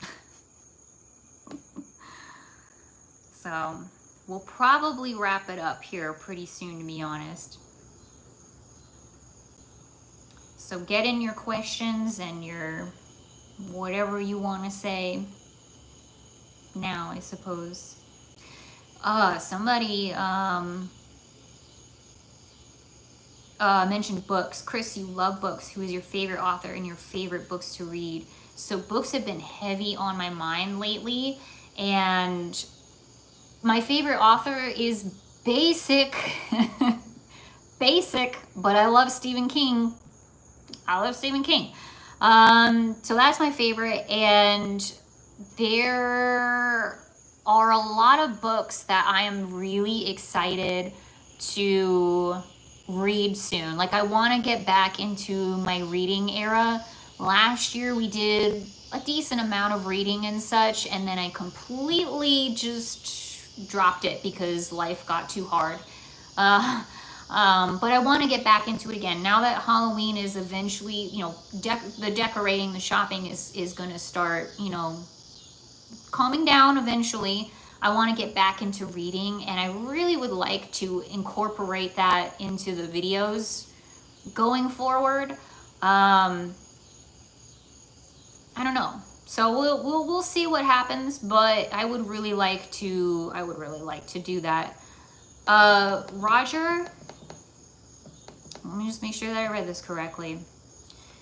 So we'll probably wrap it up here pretty soon, to be honest. So get in your questions and your whatever you want to say now, I suppose. Somebody mentioned books. Chris, you love books. Who is your favorite author and your favorite books to read? So books have been heavy on my mind lately, and my favorite author is basic, but I love Stephen King. So that's my favorite, and there are a lot of books that I am really excited to read soon. Like, I want to get back into my reading era. Last year we did a decent amount of reading and such, and then I completely just dropped it because life got too hard. Uh, but I want to get back into it again now that Halloween is eventually, you know, the decorating, the shopping is going to start, you know, calming down eventually. I want to get back into reading, and I really would like to incorporate that into the videos going forward. I don't know. So we'll see what happens, but I would really like to do that. Roger, let me just make sure that I read this correctly,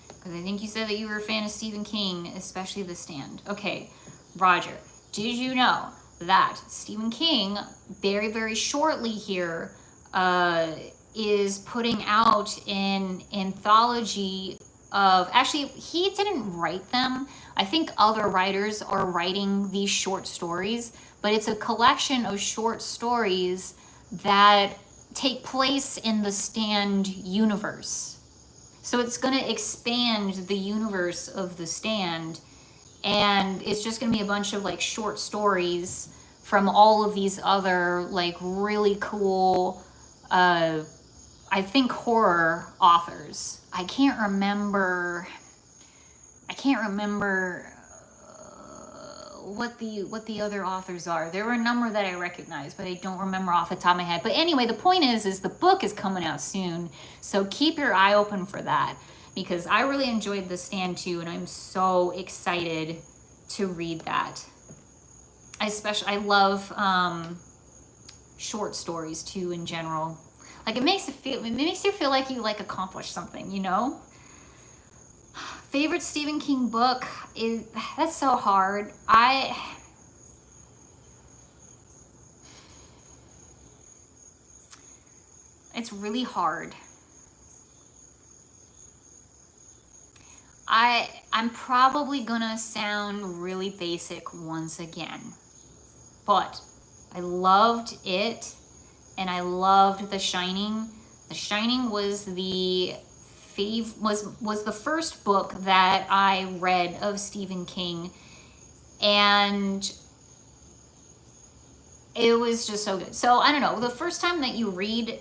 because I think you said that you were a fan of Stephen King, especially The Stand. Okay, Roger, did you know that Stephen King very, very shortly here is putting out an anthology of, actually, he didn't write them. I think other writers are writing these short stories, but it's a collection of short stories that take place in the Stand universe. So it's going to expand the universe of the Stand, and it's just going to be a bunch of like short stories from all of these other like really cool I think horror authors. I can't remember what the other authors are. There were a number that I recognize, but I don't remember off the top of my head. But anyway, the point is the book is coming out soon, so keep your eye open for that, because I really enjoyed The Stand too, and I'm so excited to read that. I love short stories too in general. Like, it makes you feel like you like accomplished something, you know? Favorite Stephen King book is, that's so hard. It's really hard. I'm probably gonna sound really basic once again, but I loved it, and I loved The Shining. The Shining was the first book that I read of Stephen King, and it was just so good. So I don't know, the first time that you read,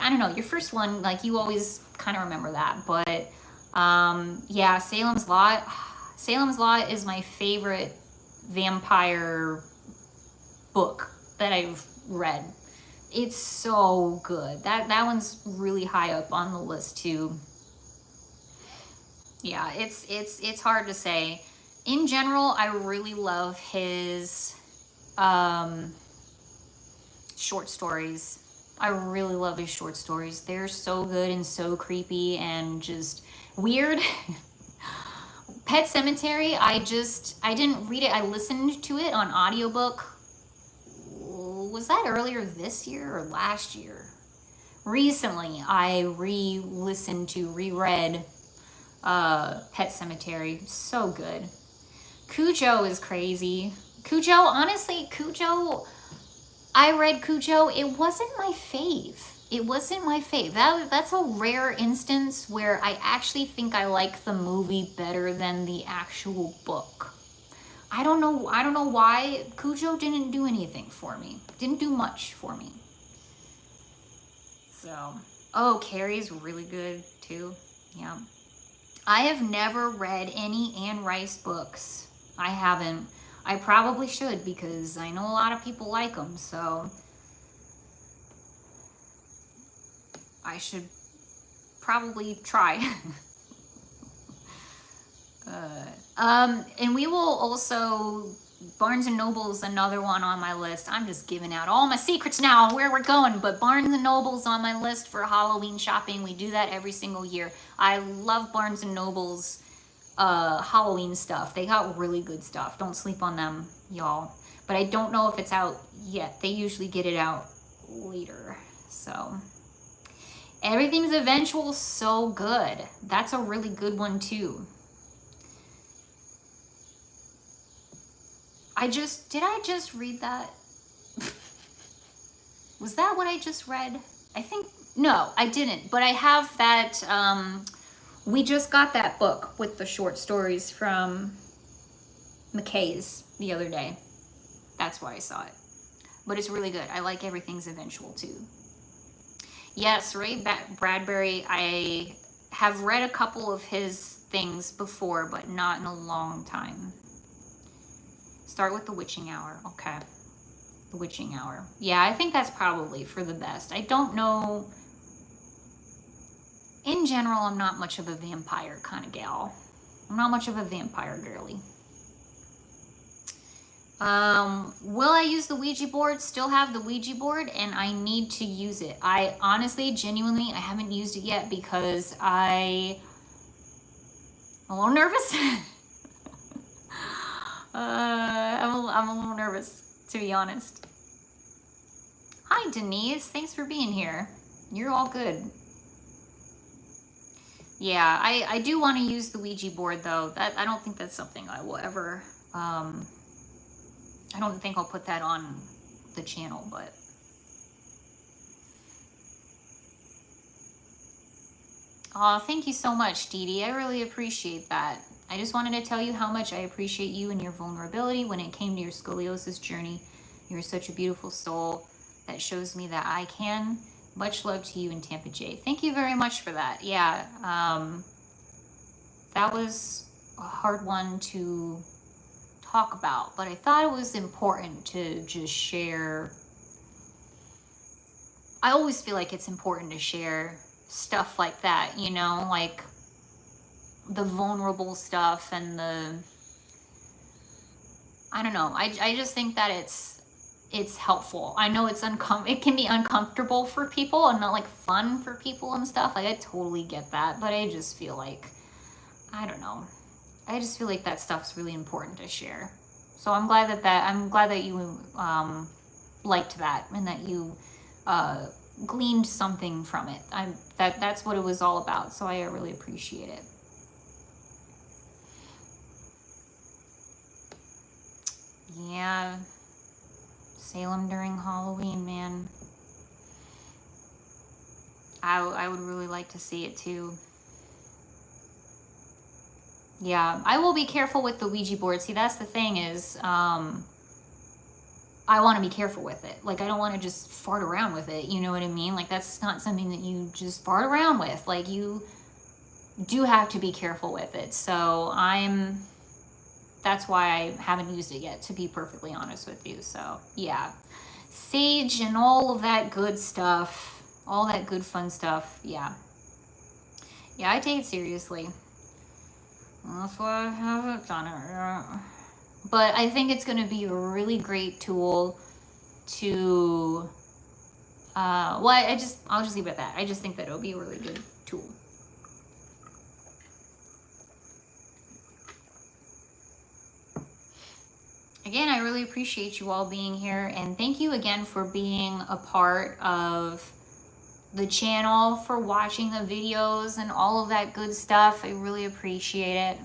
I don't know, your first one, like, you always kind of remember that. But yeah, Salem's Lot. Salem's Lot is my favorite vampire book that I've read. It's so good. That one's really high up on the list too. Yeah, it's hard to say. In general, I really love his short stories. I really love his short stories. They're so good and so creepy and just weird. Pet Sematary, I didn't read it. I listened to it on audiobook. Was that earlier this year or last year? Recently, I reread Pet Sematary. So good. Cujo is crazy. Cujo, honestly, I read Cujo. It wasn't my fave. That's a rare instance where I actually think I like the movie better than the actual book. I don't know why. Cujo didn't do anything for me. Didn't do much for me. So, oh, Carrie's really good too. Yeah. I have never read any Anne Rice books. I haven't. I probably should, because I know a lot of people like them, so I should probably try. And we will also, Barnes & Noble's another one on my list. I'm just giving out all my secrets now, where we're going, but Barnes & Noble's on my list for Halloween shopping. We do that every single year. I love Barnes & Noble's Halloween stuff. They got really good stuff. Don't sleep on them, y'all. But I don't know if it's out yet. They usually get it out later. So, Everything's Eventual, so good. That's a really good one too. did I just read that? Was that what I just read? I think, no, I didn't, but I have that, we just got that book with the short stories from McKay's the other day. That's why I saw it. But it's really good. I like Everything's Eventual too. Yes, Ray Bradbury, I have read a couple of his things before, but not in a long time. Start with The Witching Hour. Okay. The Witching Hour. Yeah, I think that's probably for the best. I don't know. In general, I'm not much of a vampire kind of gal. I'm not much of a vampire girly. Will I use the Ouija board? Still have the Ouija board, and I need to use it. I honestly, genuinely, I haven't used it yet because I'm a little nervous. I'm a little nervous, to be honest. Hi, Denise. Thanks for being here. You're all good. Yeah, I do want to use the Ouija board, though. I don't think that's something I will ever... I don't think I'll put that on the channel, but... Oh, thank you so much, Dee Dee. I really appreciate that. I just wanted to tell you how much I appreciate you and your vulnerability when it came to your scoliosis journey. You're such a beautiful soul that shows me that I can. Much love to you and Tampa J. Thank you very much for that. Yeah, that was a hard one to talk about, but I thought it was important to just share. I always feel like it's important to share stuff like that, you know, like the vulnerable stuff and the, I don't know, I just think that it's helpful. I know it can be uncomfortable for people and not like fun for people and stuff. Like I totally get that, but I just feel like, I don't know. I just feel like that stuff's really important to share. So I'm glad that you liked that and that you gleaned something from it. That's what it was all about. So I really appreciate it. Yeah. Salem during Halloween, man. I would really like to see it too. Yeah, I will be careful with the Ouija board. See, that's the thing is, I want to be careful with it. Like, I don't want to just fart around with it. You know what I mean? Like, that's not something that you just fart around with. Like, you do have to be careful with it. So that's why I haven't used it yet, to be perfectly honest with you. So, yeah. Sage and all of that good stuff. All that good fun stuff. Yeah. Yeah, I take it seriously. That's why I haven't done it. But I think it's going to be a really great tool to, well, I'll just leave it at that. I just think that it'll be a really good tool. Again, I really appreciate you all being here, and thank you again for being a part of the channel, for watching the videos and all of that good stuff. I really appreciate it.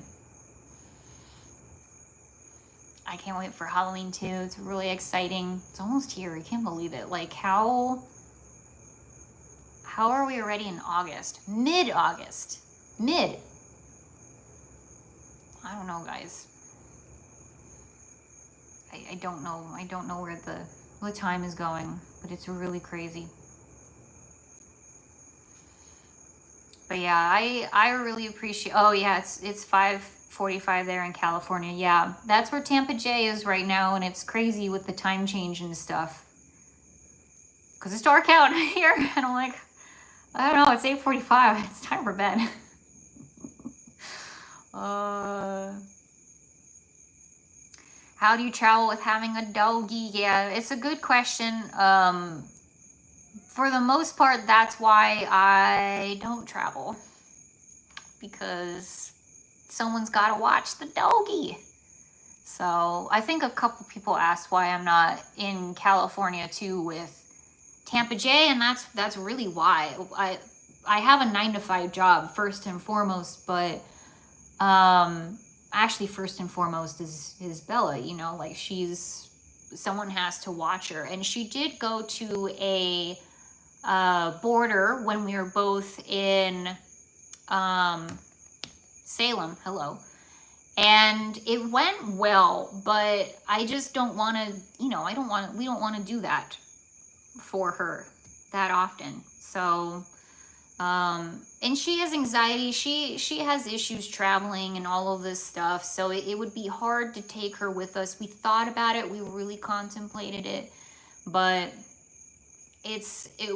I can't wait for Halloween too. It's really exciting. It's almost here. I can't believe it. Like, how are we already in August? Mid-August. I don't know, guys. I don't know. I don't know where the time is going, but it's really crazy. But yeah, I really appreciate, oh yeah, it's 5:45 there in California. Yeah, that's where Tampa J is right now, and it's crazy with the time change and stuff. Because it's dark out here, and I'm like, I don't know, it's 8:45, it's time for bed. How do you travel with having a doggy? Yeah, it's a good question. For the most part, that's why I don't travel, because someone's got to watch the doggy. So I think a couple people asked why I'm not in California too with Tampa J, and that's really why. I have a 9-to-5 job first and foremost, but actually first and foremost is Bella, you know, like someone has to watch her. And she did go to a border when we were both in Salem. Hello. And it went well, but I just don't want to, you know, we don't want to do that for her that often. So, and she has anxiety. She has issues traveling and all of this stuff. So it would be hard to take her with us. We thought about it. We really contemplated it, but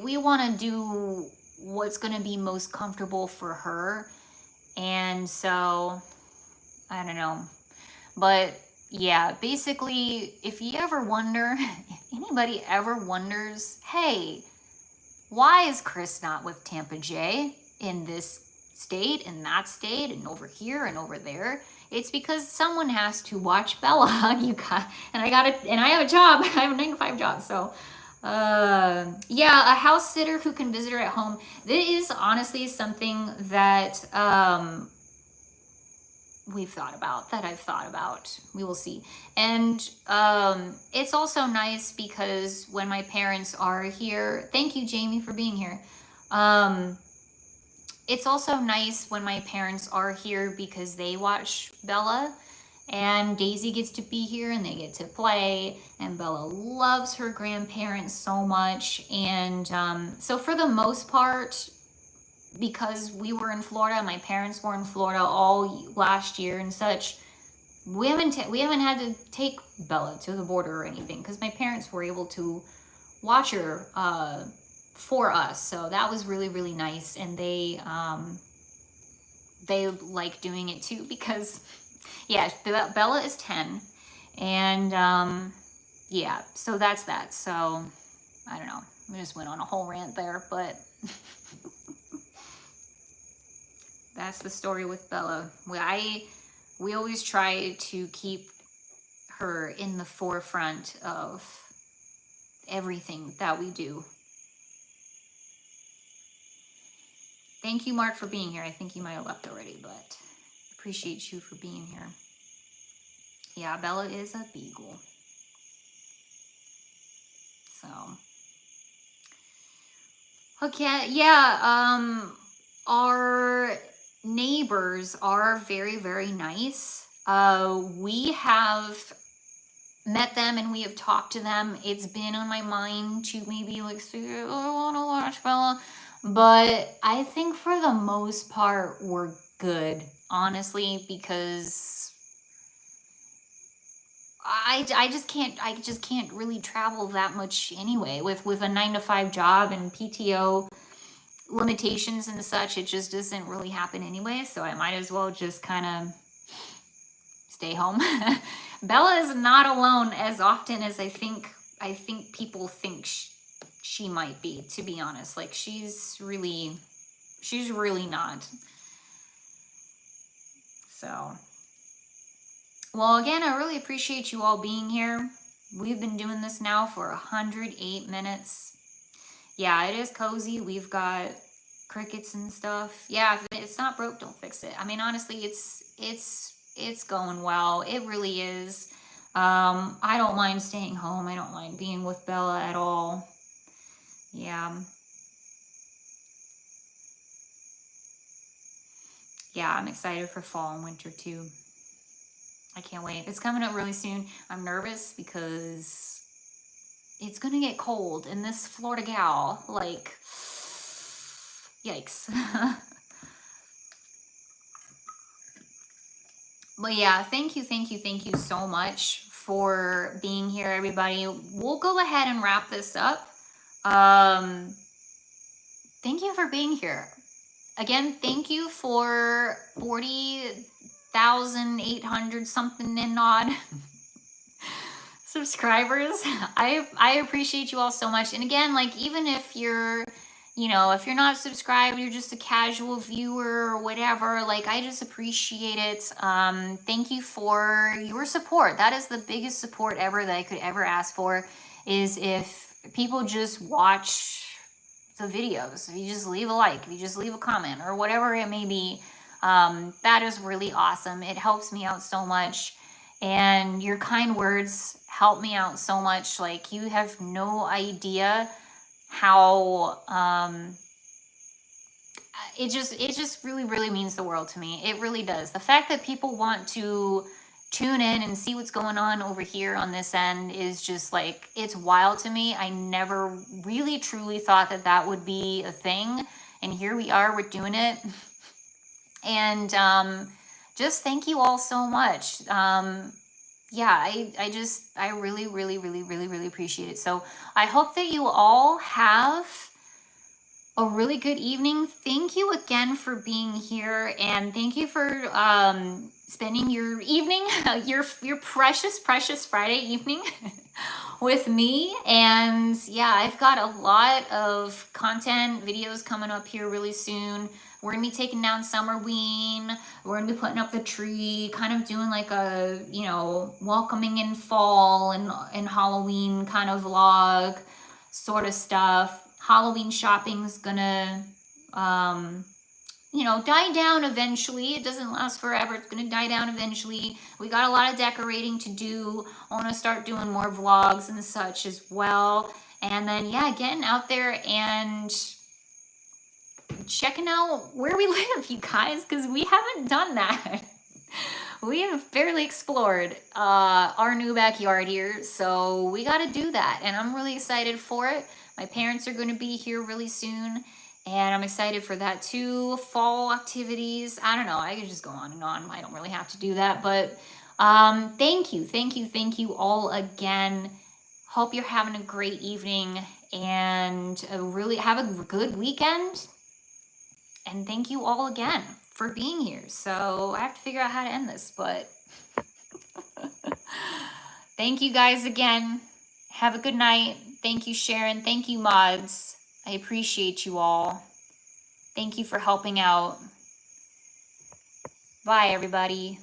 we want to do what's going to be most comfortable for her. And so I don't know. But yeah, basically, if you ever wonder, if anybody ever wonders, hey, why is Chris not with Tampa J in this state and that state and over here and over there? It's because someone has to watch Bella. And I have a job. I have a 9-to-5 job. So, yeah, a house sitter who can visit her at home. This is honestly something that, I've thought about. We will see. And it's also nice because when my parents are here, thank you, Jamie, for being here. It's also nice when my parents are here because they watch Bella, and Daisy gets to be here and they get to play, and Bella loves her grandparents so much. And so for the most part, because we were in Florida, my parents were in Florida all last year and such, we haven't had to take Bella to the border or anything because my parents were able to watch her for us. So that was really, really nice. And they like doing it too because, yeah, Bella is 10. And yeah, so that's that. So I don't know. I just went on a whole rant there, but that's the story with Bella. We always try to keep her in the forefront of everything that we do. Thank you, Mark, for being here. I think you might have left already, but appreciate you for being here. Yeah, Bella is a beagle. So, okay, yeah, our neighbors are very, very nice. We have met them and we have talked to them. It's been on my mind to maybe like say, oh, I want to watch Bella, but I think for the most part we're good, honestly, because I just can't really travel that much anyway with a 9-to-5 job and PTO limitations and such. It just doesn't really happen anyway, so I might as well just kind of stay home. Bella is not alone as often as I think people think she might be, to be honest. Like she's really not. So, well, again, I really appreciate you all being here. We've been doing this now for 108 minutes. Yeah, it is cozy. We've got crickets and stuff. Yeah, if it's not broke, don't fix it. I mean, honestly, it's going well. It really is. I don't mind staying home. I don't mind being with Bella at all. Yeah. Yeah, I'm excited for fall and winter too. I can't wait. It's coming up really soon. I'm nervous because it's gonna get cold, and this Florida gal, like, yikes. But yeah, thank you so much for being here, everybody. We'll go ahead and wrap this up. Thank you for being here. Again, thank you for 40,800 something and odd subscribers. I appreciate you all so much. And again, like, even if you're, you know, if you're not subscribed, you're just a casual viewer or whatever, like, I just appreciate it. Thank you for your support. That is the biggest support ever that I could ever ask for, is if people just watch the videos, if you just leave a like, if you just leave a comment or whatever it may be. That is really awesome. It helps me out so much. And your kind words help me out so much. Like, you have no idea how it just really, really means the world to me. It really does. The fact that people want to tune in and see what's going on over here on this end is just like, it's wild to me. I never really truly thought that that would be a thing. And here we are, we're doing it. And just thank you all so much. Yeah, I really, really, really, really, really appreciate it. So I hope that you all have a really good evening. Thank you again for being here, and thank you for spending your evening, your precious, precious Friday evening with me. And yeah, I've got a lot of content videos coming up here really soon. We're gonna be taking down Summerween. We're gonna be putting up the tree, kind of doing like a, you know, welcoming in fall and Halloween kind of vlog sort of stuff. Halloween shopping's gonna, you know, die down eventually. It doesn't last forever. It's gonna die down eventually. We got a lot of decorating to do. I want to start doing more vlogs and such as well. And then, yeah, getting out there and checking out where we live, you guys, because we haven't done that. We have barely explored our new backyard here, so we got to do that, and I'm really excited for it. My parents are going to be here really soon, and I'm excited for that too. Fall activities, I don't know, I could just go on and on. I don't really have to do that, but thank you all again. Hope you're having a great evening, and really have a good weekend. And thank you all again for being here. So I have to figure out how to end this, but thank you guys again. Have a good night. Thank you, Sharon. Thank you, mods. I appreciate you all. Thank you for helping out. Bye, everybody.